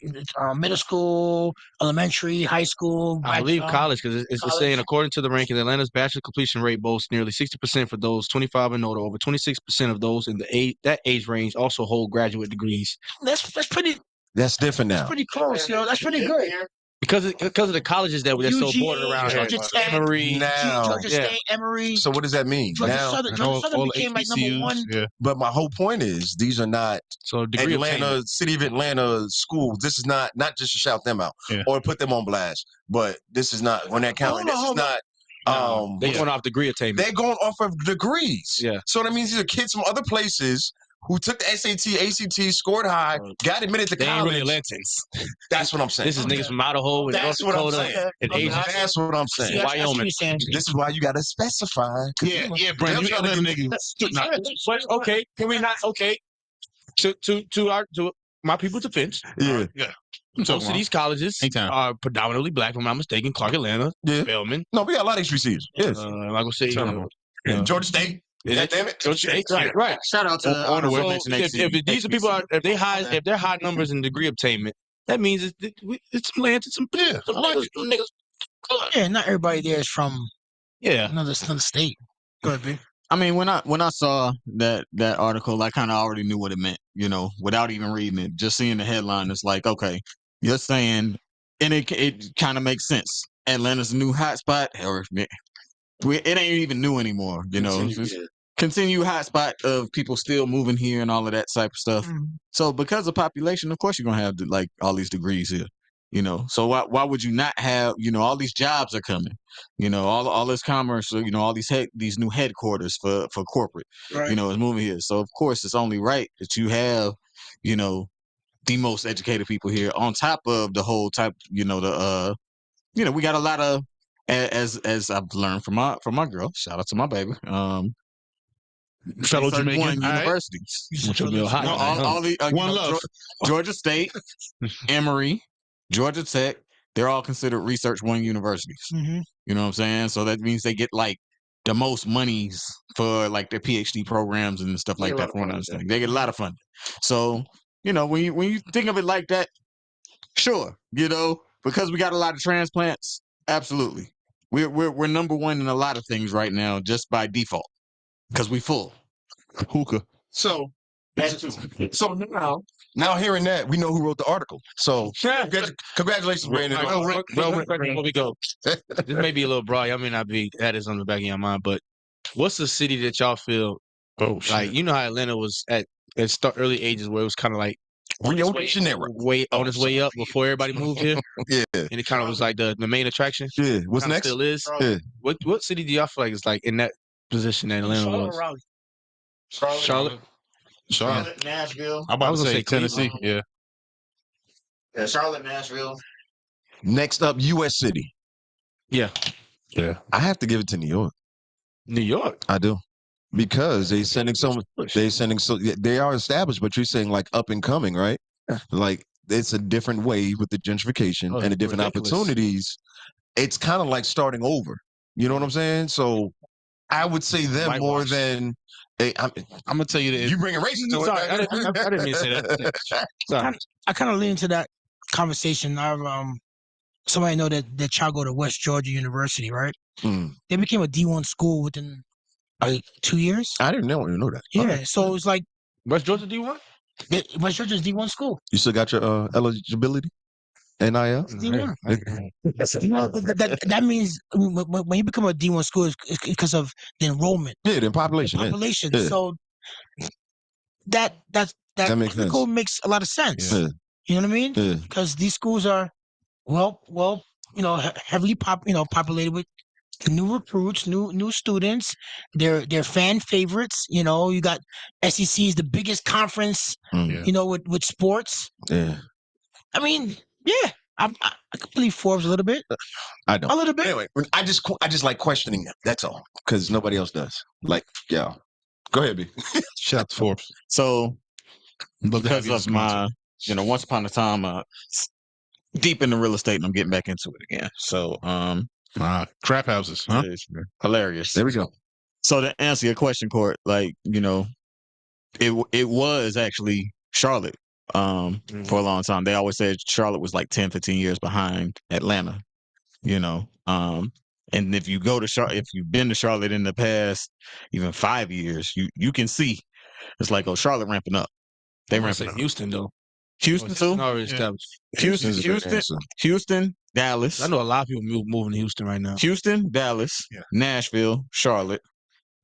middle school, elementary, high school? I believe college because it's saying according to the rankings, Atlanta's bachelor completion rate boasts nearly 60% for those 25 and older. Over 26% of those in that age range also hold graduate degrees. That's pretty. That's different now. That's pretty close, yo. That's pretty good. Because of the colleges that's so bordered around here. Georgia Tech, Emory, Georgia State, Emory. So what does that mean? Georgia Southern became like number one. Yeah. But my whole point is these are not Atlanta, City of Atlanta schools. This is not just to shout them out or put them on blast. But this is not on that count. This is not. They're going off degree attainment. They're going off of degrees. Yeah. So that means these are kids from other places who took the SAT, ACT, scored high, got admitted to they college. Ain't really Atlantans. That's what I'm saying. This is niggas from Idaho and North Dakota and Asia. That's what I'm saying. Wyoming. This is why you got to specify. Yeah, Brandon. You got to niggas. Okay, can we not? Okay, to my people's defense. Yeah. Most of these colleges are predominantly black, if I'm not mistaken. Clark Atlanta, Spelman. No, we got a lot of HBCUs. Yes. I'm gonna say Georgia State. Damn it, Georgia State. Right. Shout out to if these are people if they're high numbers in degree obtainment, that means it's some land to some niggas. Yeah, not everybody there is from another state. Go ahead, B. I mean, when I saw that article, I kind of already knew what it meant, without even reading it. Just seeing the headline, it's like, okay, you're saying, and it kind of makes sense. Atlanta's a new hotspot, or it ain't even new anymore, Continue hotspot of people still moving here and all of that type of stuff. Mm-hmm. So because of population, of course you're gonna have all these degrees here. So why would you not have, all these jobs are coming, all this commerce, all these new headquarters for corporate, is moving here. So of course it's only right that you have, the most educated people here on top of the whole type, we got a lot of, as I've learned from my girl, shout out to my baby, fellow Jamaican universities. One love. Georgia State, Emory, Georgia Tech, they're all considered Research One universities. Mm-hmm. You know what I'm saying? So that means they get the most monies for their PhD programs and stuff like that. From what I understand, they get a lot of funding. So when you think of it like that, sure, because we got a lot of transplants, absolutely, we're number one in a lot of things right now just by default because we full hookah. So now hearing that, we know who wrote the article. So congratulations, Brandon. Before we go, this may be a little broad. I may not be had this on the back of your mind, but what's the city that y'all feel like? You know how Atlanta was at early ages where it was kind of like Rio de Janeiro, way on its way up before everybody moved here. Yeah, and it kind of was like the main attraction. Yeah, what's next? Still is. Yeah. What city do y'all feel like is like in that position that Atlanta was? Charlotte. Nashville. I'm about to say Tennessee. Yeah, Charlotte, Nashville. Next up, U.S. City. Yeah. I have to give it to New York. New York. I do. Because they are established, but you're saying like up and coming, right? Like it's a different way with the gentrification and the different opportunities. It's kind of like starting over. You know what I'm saying? So I would say them more than. Hey, I'm gonna tell you that you bring a race to it. I didn't mean to say that. Sorry. I kind of lean into that conversation. Somebody know that child go to West Georgia University, right? They became a D1 school within 2 years. I didn't know that. Yeah, so it's like West Georgia D1. West Georgia's D1 school. You still got your eligibility? NIL? D1. That means when you become a D1 school, it's because of the enrollment. Yeah, the population. Yeah. So that makes sense. makes a lot of sense. Yeah. You know what I mean? Yeah. Because these schools are well, heavily populated with new recruits, new students. They're fan favorites. You know, you got SEC is the biggest conference. Mm. You know, with sports. Yeah. I mean, yeah, I can believe Forbes a little bit. I don't. A little bit. Anyway, I just like questioning them. That's all. Because nobody else does. Like, yeah. Go ahead, B. Shout out to Forbes. So Love to have because you as a of sponsor. my, once upon a time, deep into real estate, and I'm getting back into it again. So, Trap houses, huh? it's hilarious. There we go. So to answer your question, Court, like, it was actually Charlotte for a long time. They always said Charlotte was like 10, 15 years behind Atlanta, and if you go to Charlotte, if you've been to Charlotte in the past even 5 years, you can see it's like, oh, Charlotte ramping up. They ramping up. Houston though. Houston too. Houston, Dallas. I know a lot of people moving to Houston right now. Houston, Dallas, Nashville, Charlotte,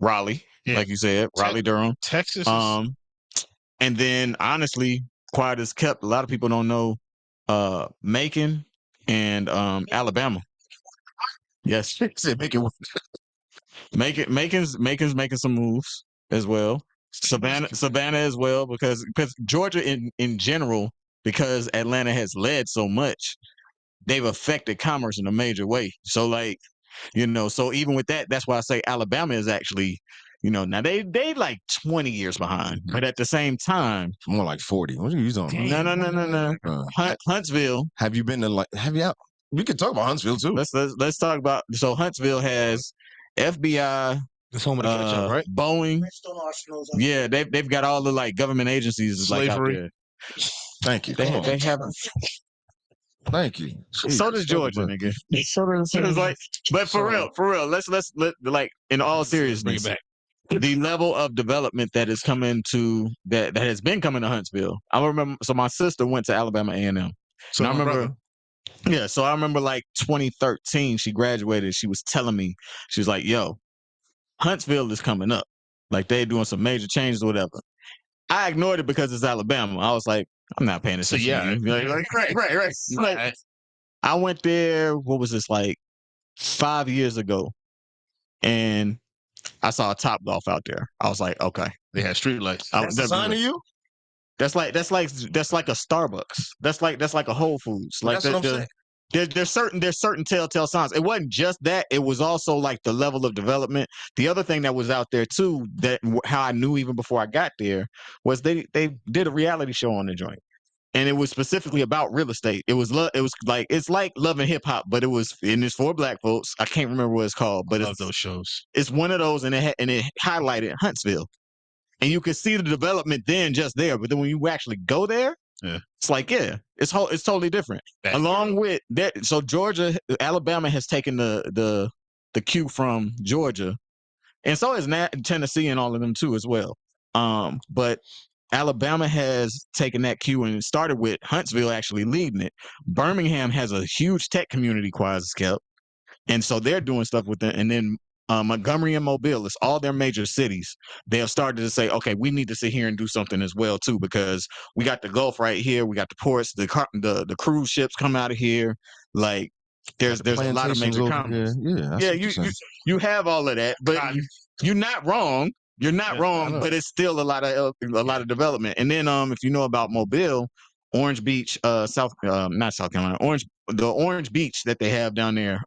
Raleigh, like you said, Raleigh, Durham, Texas. And then honestly, quiet as kept. A lot of people don't know Macon and Alabama. Yes, Macon's making some moves as well. Savannah as well, because Georgia in general, because Atlanta has led so much, they've affected commerce in a major way. So like, so even with that, that's why I say Alabama is actually, now they like 20 years behind, but at the same time, more like 40. What are you talking about? No. Huntsville. Have you been to we could talk about Huntsville too. Let's talk about. So Huntsville has FBI. That's home of the ketchup, right? Boeing. Yeah, they've got all the like government agencies like out there. Thank you. They haven't. Thank you. So does Georgia, nigga. So does like, but for real. Let's like, in all seriousness, bring it back. The level of development that is coming to that has been coming to Huntsville. I remember. So my sister went to Alabama A&M. So I remember. Yeah, so I remember like 2013, she graduated. She was telling me, she was like, "Yo, Huntsville is coming up. Like they're doing some major changes or whatever." I ignored it because it's Alabama. I was like, I'm not paying attention. So, right. Like, I went there, what was this, like 5 years ago, and I saw a Topgolf out there. I was like, okay. They had street lights. That's a sign of you? That's like a Starbucks. That's like a Whole Foods. Like that's what I'm saying. There's certain telltale signs. It wasn't just that. It was also like the level of development. The other thing that was out there too, that how I knew even before I got there, was they did a reality show on the joint, and it was specifically about real estate. It was like, it's like Love and Hip Hop, but it's for Black folks. I can't remember what it's called, but it's those shows. It's one of those, and it highlighted Huntsville, and you could see the development then just there. But then when you actually go there, it's like, it's totally different. Along with that, so Alabama has taken the cue from Georgia, and so is Tennessee and all of them too as well. But Alabama has taken that cue, and it started with Huntsville actually leading it. Birmingham has a huge tech community, quiet as kept, and so they're doing stuff with it. And then Montgomery and Mobile, it's all their major cities. They have started to say, okay, we need to sit here and do something as well too, because we got the Gulf right here, we got the ports, the cruise ships come out of here. Like there's a lot of major commerce. You have all of that, but you're not wrong. You're not wrong, but it's still a lot of development. And then if you know about Mobile, Orange Beach, not South Carolina, the Orange Beach that they have down there,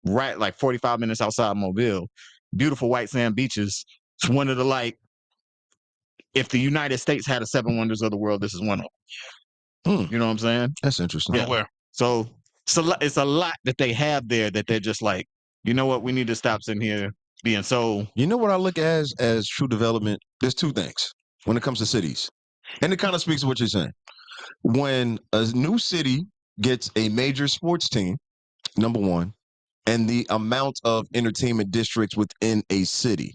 right, like 45 minutes outside Mobile, beautiful white sand beaches. It's one of the, like, if the United States had a 7 wonders of the world, this is one of them. You know what I'm saying? That's interesting. Yeah. Where? So it's a lot that they have there that they're just like, you know what, we need to stop sitting here being so. You know what I look at as true development? There's 2 things when it comes to cities, and it kind of speaks to what you're saying. When a new city gets a major sports team, number one, and the amount of entertainment districts within a city.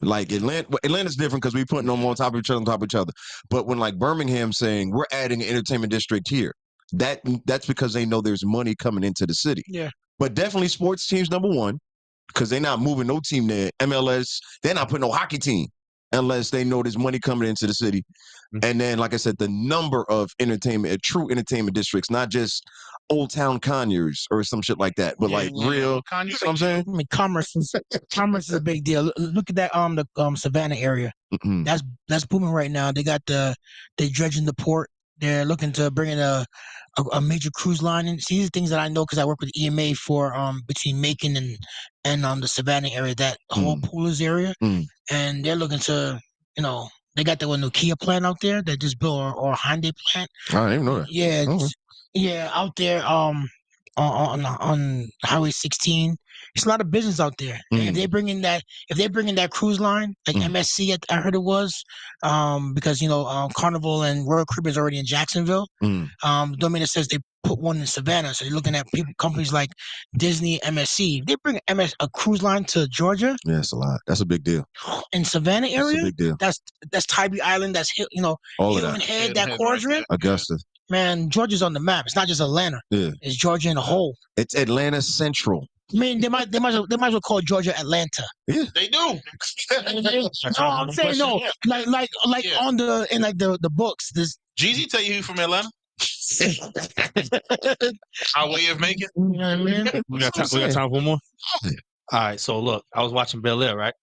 Like Atlanta's different because we putting them on top of each other. But when like Birmingham saying we're adding an entertainment district here, that's because they know there's money coming into the city. Yeah. But definitely sports teams, number one, because they're not moving no team there. MLS, they're not putting no hockey team unless they know there's money coming into the city. And then, like I said, the number of true entertainment districts, not just Old Town Conyers or some shit like that, but like real. You know what I'm saying? I mean, commerce is a big deal. Look at that the Savannah area. Mm-hmm. That's booming right now. They're dredging the port. They're looking to bring in a major cruise line. And see, these are things that I know because I work with EMA for between Macon and the Savannah area, that whole Poolers area, and they're looking to, they got that one Nokia plant out there that just built, or Hyundai plant. I didn't even know that. Yeah, yeah, out there on Highway 16. There's a lot of business out there. If they bring in that cruise line, like MSC, I heard it was, because Carnival and Royal Caribbean is already in Jacksonville. Don't mean it says they put one in Savannah, so you're looking at companies like Disney, MSC. If they bring a cruise line to Georgia. Yeah, it's a lot. That's a big deal. In Savannah area, that's a big deal. That's Tybee Island. That's Hilton Head, that quadrant. Augusta. Man, Georgia's on the map. It's not just Atlanta. Yeah. It's Georgia in a whole. It's Atlanta Central. I mean, they might as well call Georgia Atlanta. Yeah, they do. No, I'm saying no. Like on the books. This Jeezy tell you he from Atlanta. Our way of making. You know what I mean? We got time for one more. All right. So look, I was watching Bel Air, right?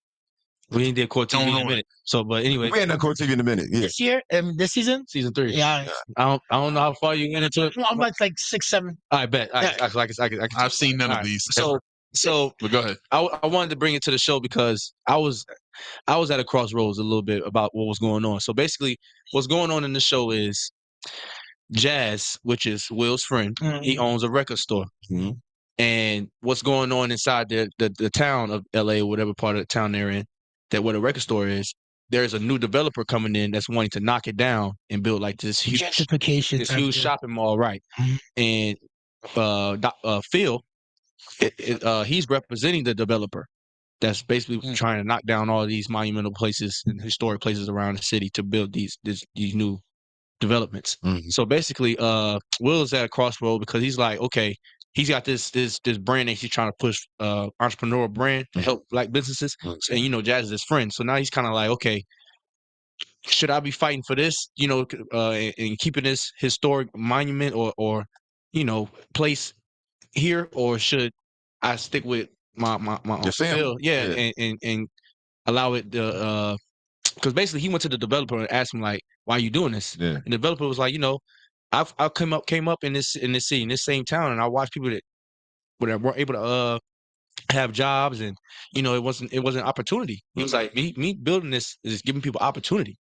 We ain't did Court TV in a minute. So, but anyway, we ain't done Court TV in a minute. Yeah. This year, this season, season 3. Yeah. I don't know how far you went into it. I'm like 6, 7. I bet. I've seen none of these. So but go ahead. I wanted to bring it to the show because I was at a crossroads a little bit about what was going on. So basically, what's going on in the show is Jazz, which is Will's friend. He owns a record store. And what's going on inside the town of LA, or whatever part of the town they're in, where the record store is, there's a new developer coming in that's wanting to knock it down and build like this huge gentrification, this huge shopping mall, right? And Phil, he's representing the developer that's basically trying to knock down all these monumental places and historic places around the city to build these new developments. So basically, Will is at a crossroad because he's like, okay, he's got this brand that he's trying to push, entrepreneurial brand to help black businesses. And Jazz is his friend. So now he's kind of like, okay, should I be fighting for this, and keeping this historic monument or place here, or should I stick with my Phil? Yeah. And allow it to because basically he went to the developer and asked him like, why are you doing this? And the developer was like, I came up in this city, in this same town, and I watched people that were able to have jobs, and it wasn't opportunity. He was like, me building this is giving people opportunity.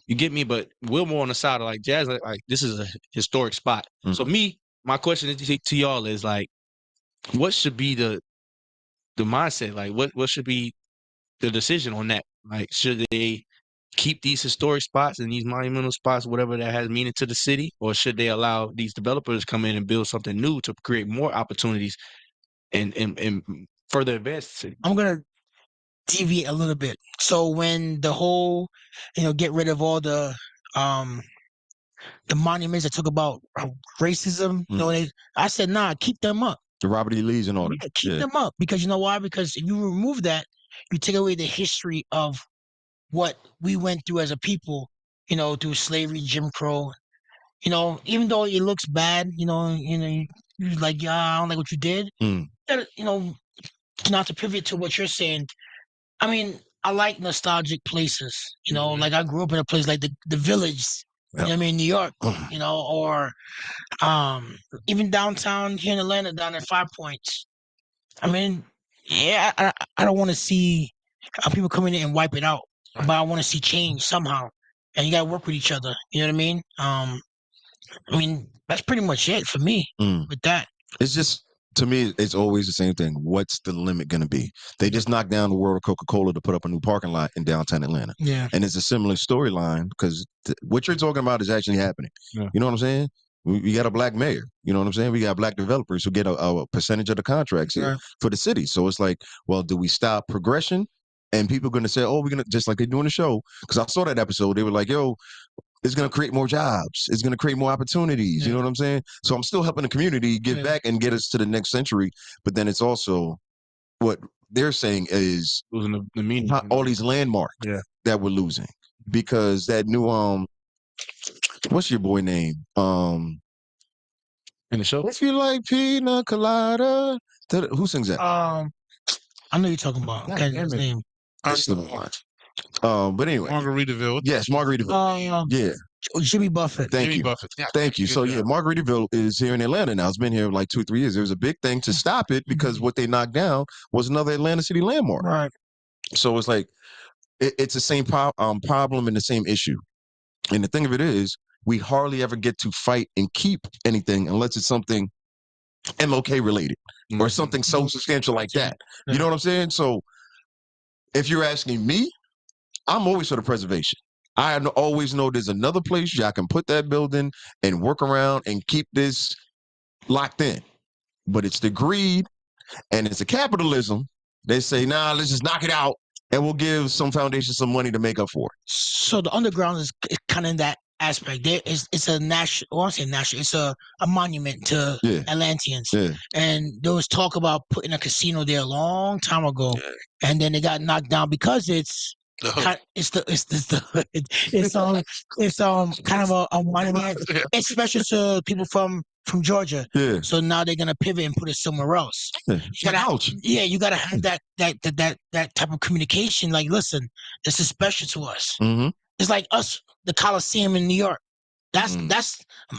You get me? But we're more on the side of like Jazz, like this is a historic spot. So my question to y'all is like, what should be the mindset? Like what should be the decision on that? Like, should they keep these historic spots and these monumental spots, whatever that has meaning to the city, or should they allow these developers to come in and build something new to create more opportunities and further advance the city? I'm gonna deviate a little bit. So when the whole, get rid of all the monuments that talk about racism, I said, nah, keep them up. The Robert E. Lee's and all that. Keep them up, because you know why? Because if you remove that, you take away the history of what we went through as a people, through slavery, Jim Crow. Even though it looks bad, you're like, yeah, I don't like what you did. Not to pivot to what you're saying. I mean, I like nostalgic places. Like I grew up in a place like the Village. You know what I mean, New York. Or even downtown here in Atlanta, down at 5 Points. I mean, yeah, I don't want to see people coming in and wipe it out. But I want to see change somehow, and you got to work with each other. You know what I mean? That's pretty much it for me with that. It's just, to me, it's always the same thing. What's the limit going to be? They just knocked down the World of Coca-Cola to put up a new parking lot in downtown Atlanta. Yeah. And it's a similar storyline because what you're talking about is actually happening. Yeah. You know what I'm saying? We got a black mayor. You know what I'm saying? We got black developers who get a percentage of the contracts here for the city. So it's like, well, do we stop progression? And people are going to say, oh, we're going to, just like they do in the show. Because I saw that episode. They were like, yo, it's going to create more jobs. It's going to create more opportunities. Yeah. You know what I'm saying? So I'm still helping the community get back and get us to the next century. But then it's also what they're saying is losing the meaning. All these landmarks that we're losing. Because that new what's your boy name? In the show? If you like pina colada, who sings that? I know you're talking about. I can't his name. That's the one. But anyway, Margaritaville. Yes, Margaritaville. Yeah. Jimmy Buffett. Thank you. Yeah, Thank you. So, Margaritaville is here in Atlanta now. It's been here like 2 or 3 years. There was a big thing to stop it because what they knocked down was another Atlanta City landmark. Right. So it's like, it's the same problem and the same issue. And the thing of it is, we hardly ever get to fight and keep anything unless it's something MLK related or something so substantial like that. You know what I'm saying? So if you're asking me, I'm always for the preservation. I always know there's another place y'all can put that building and work around and keep this locked in. But it's the greed and it's the capitalism. They say, nah, let's just knock it out and we'll give some foundation some money to make up for it. So the underground is kind of in that aspect. It's a national, well, I say national, it's a monument to Atlanteans. Yeah. And there was talk about putting a casino there a long time ago. Yeah. And then it got knocked down because it's kind of a monument. It's special to people from Georgia. Yeah. So now they're gonna pivot and put it somewhere else. Yeah. You gotta have that type of communication. Like, listen, this is special to us. Mm-hmm. It's like us, the Coliseum in New York. That's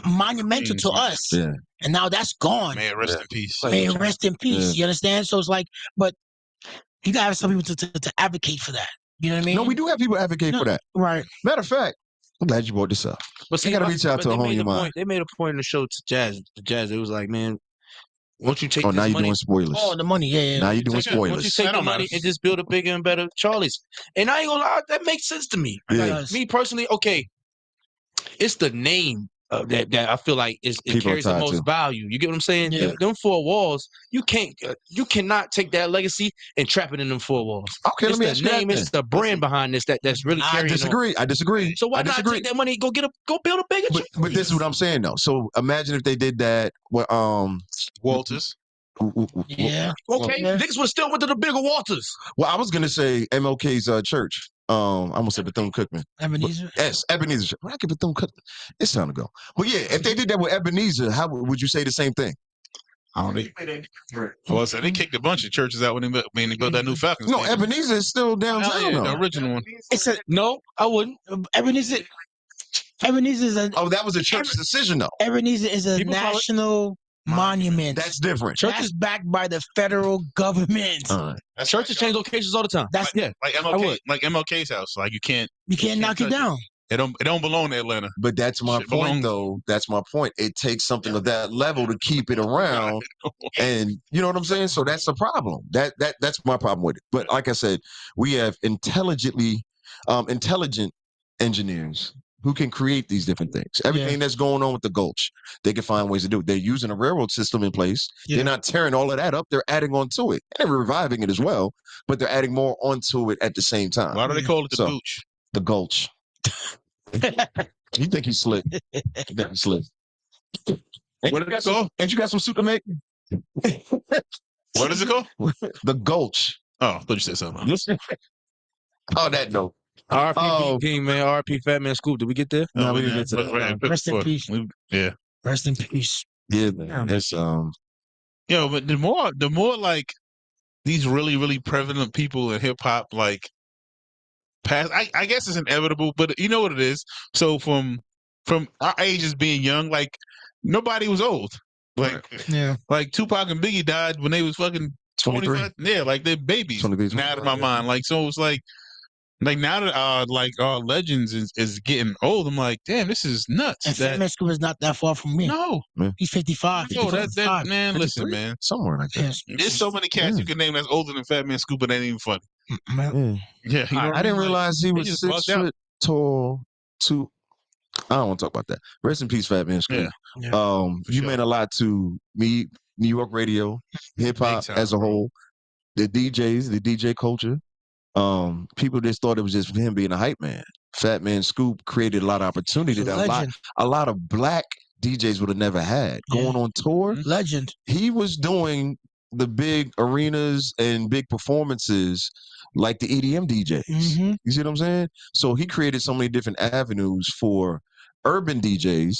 monumental to us. Yeah. And now that's gone. May it rest in peace. May it rest in peace. Yeah. You understand? So it's like, but you gotta have some people to advocate for that. You know what I mean? No, we do have people advocate for that. Right. Matter of fact, I'm glad you brought this up. But see, you got to reach out to a homie of mine. They made a point in the show to Jazz. It was like, man, won't you take this money? Oh, now you're doing spoilers. Oh, the money, yeah. Now you're doing spoilers. Won't you take the money and just build a bigger and better Charlie's? And I ain't gonna lie, that makes sense to me. Yeah. Like, me personally, okay, it's the name that I feel like it carries the most value. You get what I'm saying? Yeah. Them 4 walls, you cannot take that legacy and trap it in them 4 walls. Okay, let me ask you that. It's the brand behind this that's really carrying I disagree. So why not take that money and go build a bigger? But this is what I'm saying though. So imagine if they did that with Walters. Yeah. Okay. Niggas would still went to the bigger Walters. Well, I was gonna say MLK's church. I almost said Bethune-Cookman. Ebenezer? Yes, Ebenezer. When I get Bethune-Cookman, it's time to go. But yeah, if they did that with Ebenezer, how would you say the same thing? I don't know. Well, so they kicked a bunch of churches out when they built that new Falcons. No, Ebenezer is still downtown. Yeah, the original one. No, I wouldn't. Ebenezer is a. Oh, that was a church decision, though. Ebenezer is a national monument. That's different. Churches backed by the federal government. Churches change locations all the time. That's like MLK, like MLK's house. Like you can't knock it down. It don't belong to Atlanta. But that's my point, though. That's my point. It takes something of that level to keep it around, and you know what I'm saying. So that's the problem. That's my problem with it. But like I said, we have intelligent engineers who can create these different things. Everything that's going on with the Gulch, they can find ways to do it. They're using a railroad system in place. Yeah. They're not tearing all of that up. They're adding on to it. And they're reviving it as well, but they're adding more onto it at the same time. Why do they call it the Gulch? The Gulch. You think he's slick. What did it called? Ain't you got some soup to make? What is it called? The Gulch. Oh, I thought you said something. Oh, that note. RP King, man. RP Fat Man Scoop. Did we get there? No, we didn't get to that. Rest in peace. Yeah. Rest in peace. Yeah, man. It's but the more like these really, really prevalent people in hip hop, like past, I guess it's inevitable, but you know what it is. So from our ages being young, like nobody was old. Like Tupac and Biggie died when they was fucking 25. Yeah, like they're babies. Now to my mind, like so it's like now that our legends is getting old, I'm like, damn, this is nuts. And Fat Man Scoop is not that far from me. No, he's 55. No, that man. 53? Listen, man, somewhere like that. There's so many cats you can name that's older than Fat Man Scoop, but that ain't even funny. Yeah, I didn't realize he was 6 foot tall. I don't want to talk about that. Rest in peace, Fat Man Scoop. Yeah. You meant a lot to me, New York radio, hip hop as a whole, the DJs, the DJ culture. People just thought it was just him being a hype man. Fat Man Scoop created a lot of opportunity that a lot of black DJs would have never had. Going on tour. Legend. He was doing the big arenas and big performances like the EDM DJs. Mm-hmm. You see what I'm saying? So he created so many different avenues for urban DJs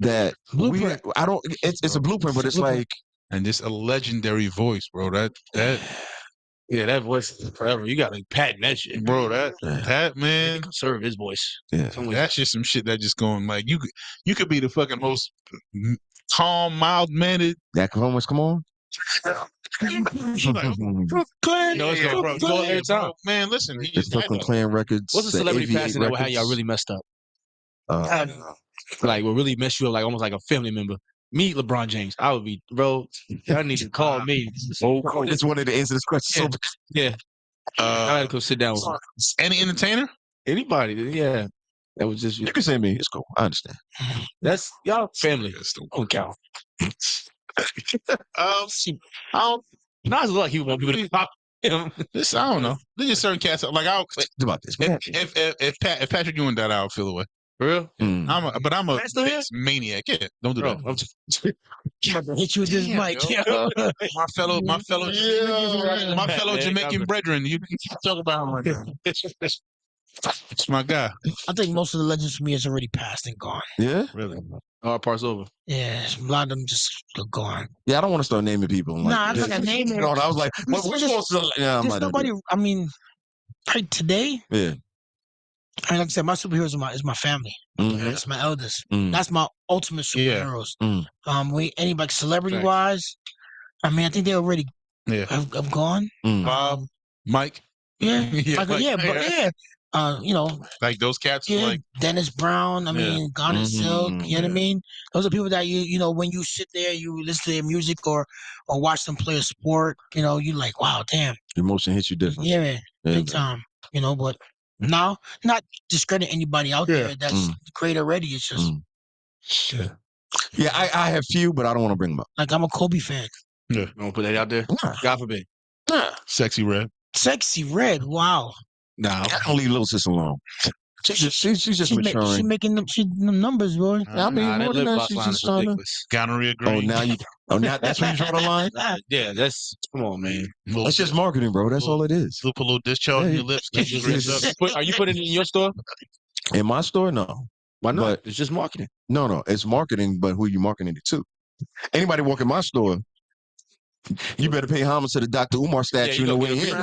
that Blueprint. I don't. It's a blueprint, but it's like, and just a legendary voice, bro. That. Yeah, that voice is forever. You gotta patent that shit, bro. That man conserve his voice. Yeah, that's just some shit that just going like you could be the fucking most calm, mild mannered. That performance, come on. No, it's going, bro. Go every time, man. Listen, It's fucking playing records. What's a celebrity passing that would have y'all really messed up? Like would really mess you up, like almost like a family member. Meet LeBron James. I would be, bro. Y'all need to call me. I just wanted to answer this question. Yeah. I had to go sit down with any entertainer, anybody. Yeah, that was just you can say me. It's cool. I understand. That's y'all family. Don't count. Not as luck. He want people to pop him. This I don't know. There's just certain cats like I'll about this. If Patrick Ewing died, I'll feel away. For real? I'm a maniac. Yeah, don't do that. I'm just hit you with this mic. My fellow Jamaican brethren. You can talk about him like that. It's my guy. I think most of the legends for me is already passed and gone. Yeah, really. All parts over. Yeah, a lot of them just gone. Yeah, I don't want to start naming people. Nah, I'm not gonna name it. I was like, what we supposed to? Yeah, I'm there's nobody. I mean, right today. Yeah. I mean, like I said, my superheroes is my family. That's my eldest. That's my ultimate superheroes. Anybody celebrity wise, I mean, I think they already have gone. Bob, Mike. Yeah, you know, like those cats. Yeah, like Dennis Brown. I mean, Gone and Silk. You know what I mean? Those are people that you know when you sit there, you listen to their music or watch them play a sport. You know, you like, wow, damn. Emotion hits you different. Yeah, man, big time. You know, but now, not discredit anybody out there that's great already. It's just, yeah. I have few, but I don't want to bring them up. Like I'm a Kobe fan. Yeah, you want to put that out there? God forbid. Sexy Red. Sexy Red. Wow. Nah, I don't leave little sis alone. She's just maturing. She's making them numbers, boy. I mean, more than that, she's just trying to. Gonorrhea green. Now that's when you draw the line. Yeah, that's come on, man. That's just marketing, bro. That's all it is. Put a little discharge in your lips. Are you putting it in your store? In my store, no. Why not? But it's just marketing. No, it's marketing, but who you marketing it to? Anybody walk in my store, you better pay homage to the Dr. Umar statue in the way in.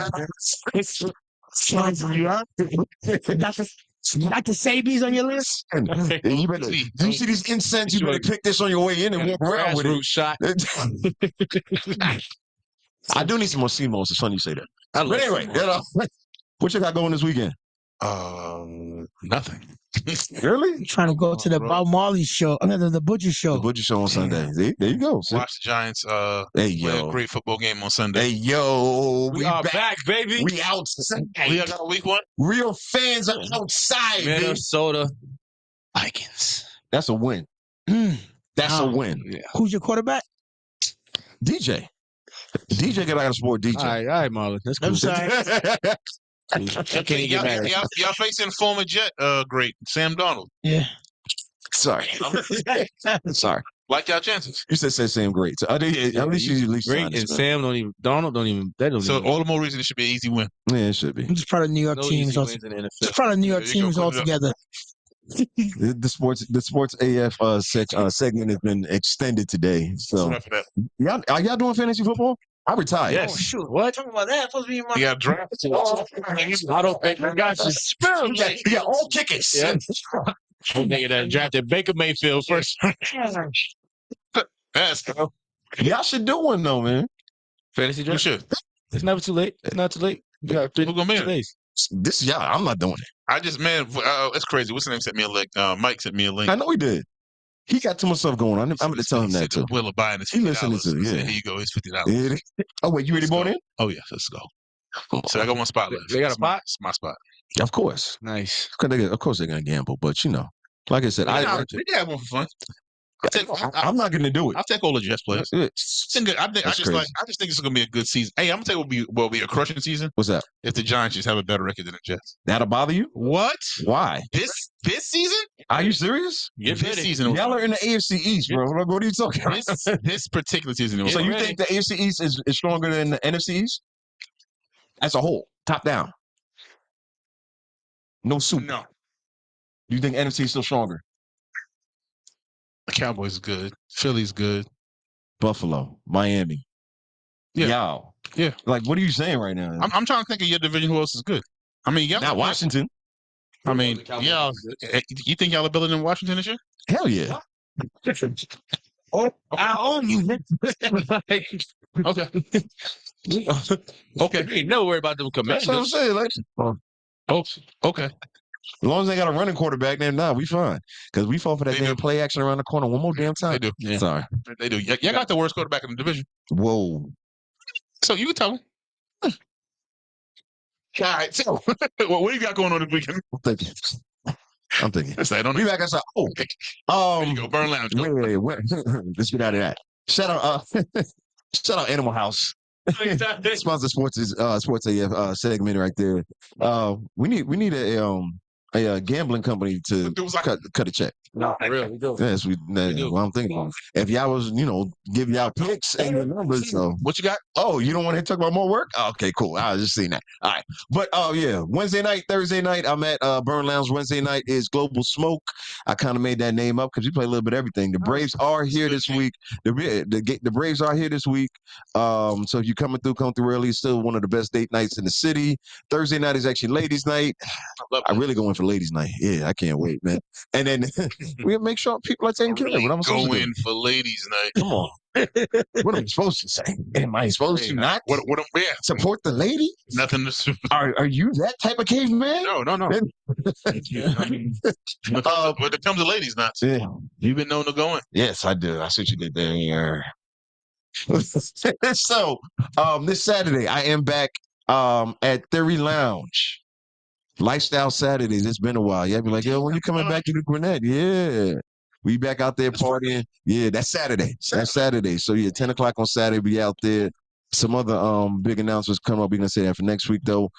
Dr. Sabi's on your list? You better, do you see these incense? You better pick this on your way in and walk around with it. Shot. I do need some more CMOS. It's funny you say that. But anyway, what you got going this weekend? Nothing. Really? I'm trying to go to the Bob Marley show. The Butcher show. The Butcher show on Sunday. See? There you go. Watch the Giants play a great football game on Sunday. Hey, yo. We are back, baby. We outside. We got a week one. Real fans are outside, Minnesota Vikings. That's a win. That's a win. Yeah. Who's your quarterback? DJ. DJ got to support DJ. All right, Marlon. That's cool. I'm sorry. Y'all facing former Jet, great Sam Darnold. Yeah. Sorry. Sorry. Like y'all chances. You said Sam great. So at least great and Sam Darnold don't even. So all the more reason it should be an easy win. Yeah, it should be. I'm just proud of New York teams. Just proud of New York teams all together. The sports AF segment has been extended today. So are y'all doing fantasy football? I retired. Yes. Oh, shoot. What? Talking about that? Supposed to be my. You got drafted. I don't think I got you. You got all kickers. Yeah. I'm thinking that drafted Baker Mayfield first. Y'all should do one though, man. Fantasy draft. You should. It's never too late. It's not too late. You got 3 days. This y'all. I'm not doing it. I just it's crazy. What's the name? Sent me a link. Mike sent me a link. I know he did. He got too much stuff going on. I'm going to tell him that too. Will of buying this. He listening to it. Yeah. Here you go. It's $50. Oh wait, you ready bought in? Oh yes, let's go. So I got one spot left. They got a spot? It's my spot. Of course. Nice. Of course they're gonna gamble, but like I said, they have one for fun. I'm not going to do it. I'll take all the Jets players. I just think it's going to be a good season. Hey, I'm going to tell you what will be a crushing season. What's that? If the Giants just have a better record than the Jets. That'll bother you? What? Why? This season? Are you serious? Yeah, this season. Y'all are in the AFC East, bro. What are you talking about? This particular season. So you think the AFC East is stronger than the NFC East? As a whole, top down. No soup. No. Do you think NFC is still stronger? The Cowboys is good. Philly's good. Buffalo, Miami. Yeah. Y'all. Yeah. Like, what are you saying right now? I'm trying to think of your division. Who else is good? I mean, y'all. Not Washington. I mean, y'all. You think y'all are better than Washington this year? Hell yeah. I own you. Okay. Okay. Ain't no worry about them That's what I'm Commanders. saying. Like, Oh, okay. as long as they got a running quarterback, then we fine. Because we fall for that They damn do. play action around the corner one more damn time. They do. Yeah. Sorry. They do. Y'all got the worst quarterback in the division. Whoa. So you can tell me. All right. So, what do you got going on this weekend? I'm thinking. I don't know. We back outside. There you go. Burn Lounge. Go. Wait. Let's get out of that. Shout out Animal House. Sponsor Sports AF segment right there. We need a gambling company to cut a check. No, for real, we do. Yes, we do. Well, I'm thinking if y'all was, give y'all picks and your numbers. So What you got? Oh, you don't want to talk about more work? Oh, okay, cool. I was just seeing that. All right. But yeah, Wednesday night, Thursday night, I'm at Burn Lounge. Wednesday night is Global Smoke. I kind of made that name up because we play a little bit of everything. The Braves are here this week. The Braves are here this week. So if you're come through early. It's still one of the best date nights in the city. Thursday night is actually ladies' night. I really go in for ladies' night. Yeah, I can't wait, man. And then we make sure people are taken care of. What I'm supposed to do? Go in for ladies' night. Come on. What am I supposed to say? Am I supposed to not support the lady? Nothing to Are you that type of caveman? No. When it comes to ladies' nights, you've been known to go in. Yes, I do. I see what you did there. So, this Saturday, I am back at Theory Lounge. Lifestyle Saturdays. It's been a while. Yeah, be like, yo, when you coming back to the Gwinnett? Yeah. We back out there partying. Yeah, that's Saturday. That's Saturday. So yeah, 10 o'clock on Saturday, we out there. Some other big announcements come up. We're gonna say that for next week though.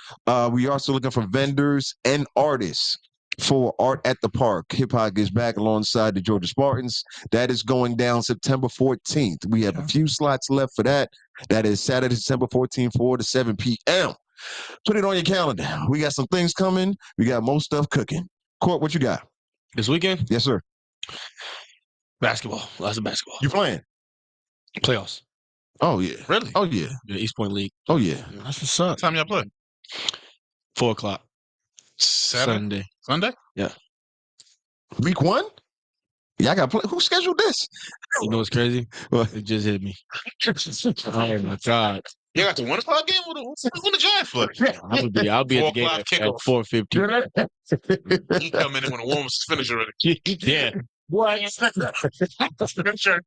We are also looking for vendors and artists for Art at the Park. Hip hop is back alongside the Georgia Spartans. That is going down September 14th. We have a few slots left for that. That is Saturday, September 14th, 4 to 7 p.m. Put it on your calendar. We got some things coming. We got more stuff cooking. Court, what you got? This weekend? Yes, sir. Basketball. Lots of basketball. You playing? Playoffs. Oh, yeah. Really? Oh, yeah. The East Point League. Oh, yeah. That's what's up. What time y'all play? 4 o'clock. Sunday? Yeah. Week 1? Yeah, I got to play. Who scheduled this? You know what's crazy? What? It just hit me. Oh, my God. You got the 1 o'clock game? What the Giants play? I'll be at the game at 4:50. You come in when the warm finish already. Yeah. What? Sure.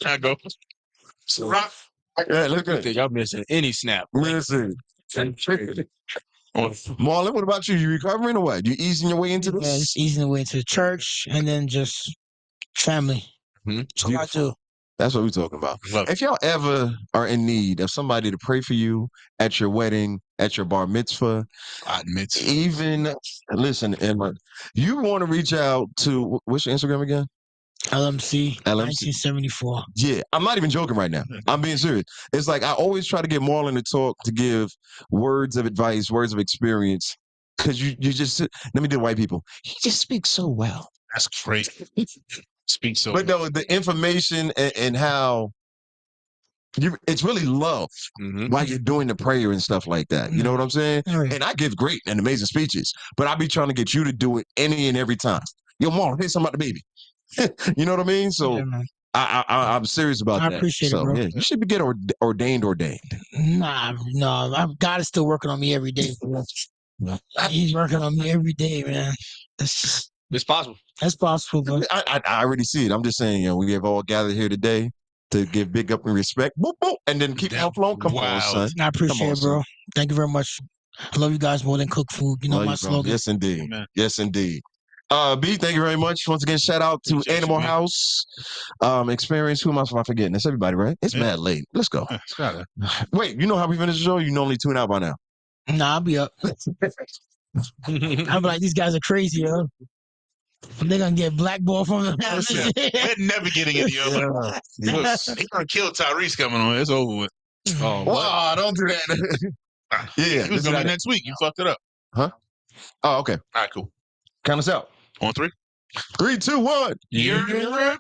I go. Rock. Yeah, look I at think I'm missing any snap. Listen. Marlon, what about you? You recovering or what? You easing your way into this? Yeah, just easing the way to church and then just family. That's all I do. That's what we're talking about. If y'all ever are in need of somebody to pray for you at your wedding, at your bar mitzvah, even listen, Emma, you want to reach out to what's your Instagram again? LMC 1974. Yeah, I'm not even joking right now. I'm being serious. It's like I always try to get Marlon to talk, to give words of advice, words of experience, because you just let me do white people. He just speaks so well. That's crazy. Speak so. But no, the information and how it's really love while you're doing the prayer and stuff like that. You know what I'm saying? And I give great and amazing speeches, but I be trying to get you to do it any and every time. Yo, Marlon, here's something about the baby. You know what I mean? So I'm serious about that. I appreciate it, bro. Yeah, you should get ordained. Nah, no, God is still working on me every day. He's working on me every day, man. It's possible. That's possible, bro. I already see it. I'm just saying, we have all gathered here today to give big up and respect, boop, boop, and then keep on flowing. Come on, son. I appreciate it, bro. Thank you very much. I love you guys more than cook food. You know my slogan. Yes, indeed. Amen. Yes, indeed. B, thank you very much. Once again, shout out to Animal House Experience. Who am I forgetting? It's everybody, right? It's mad late. Let's go. Wait, you know how we finish the show? You normally tune out by now. Nah, I'll be up. I'm like, these guys are crazy, yo. They're gonna get blackballed from the They're never getting any other. He's gonna kill Tyrese coming on. It's over with. Oh, wow, don't do that. He was gonna be next week. You fucked it up. Huh? Oh, okay. All right, cool. Count us out. On 3. 3, 2, 1. Yeah.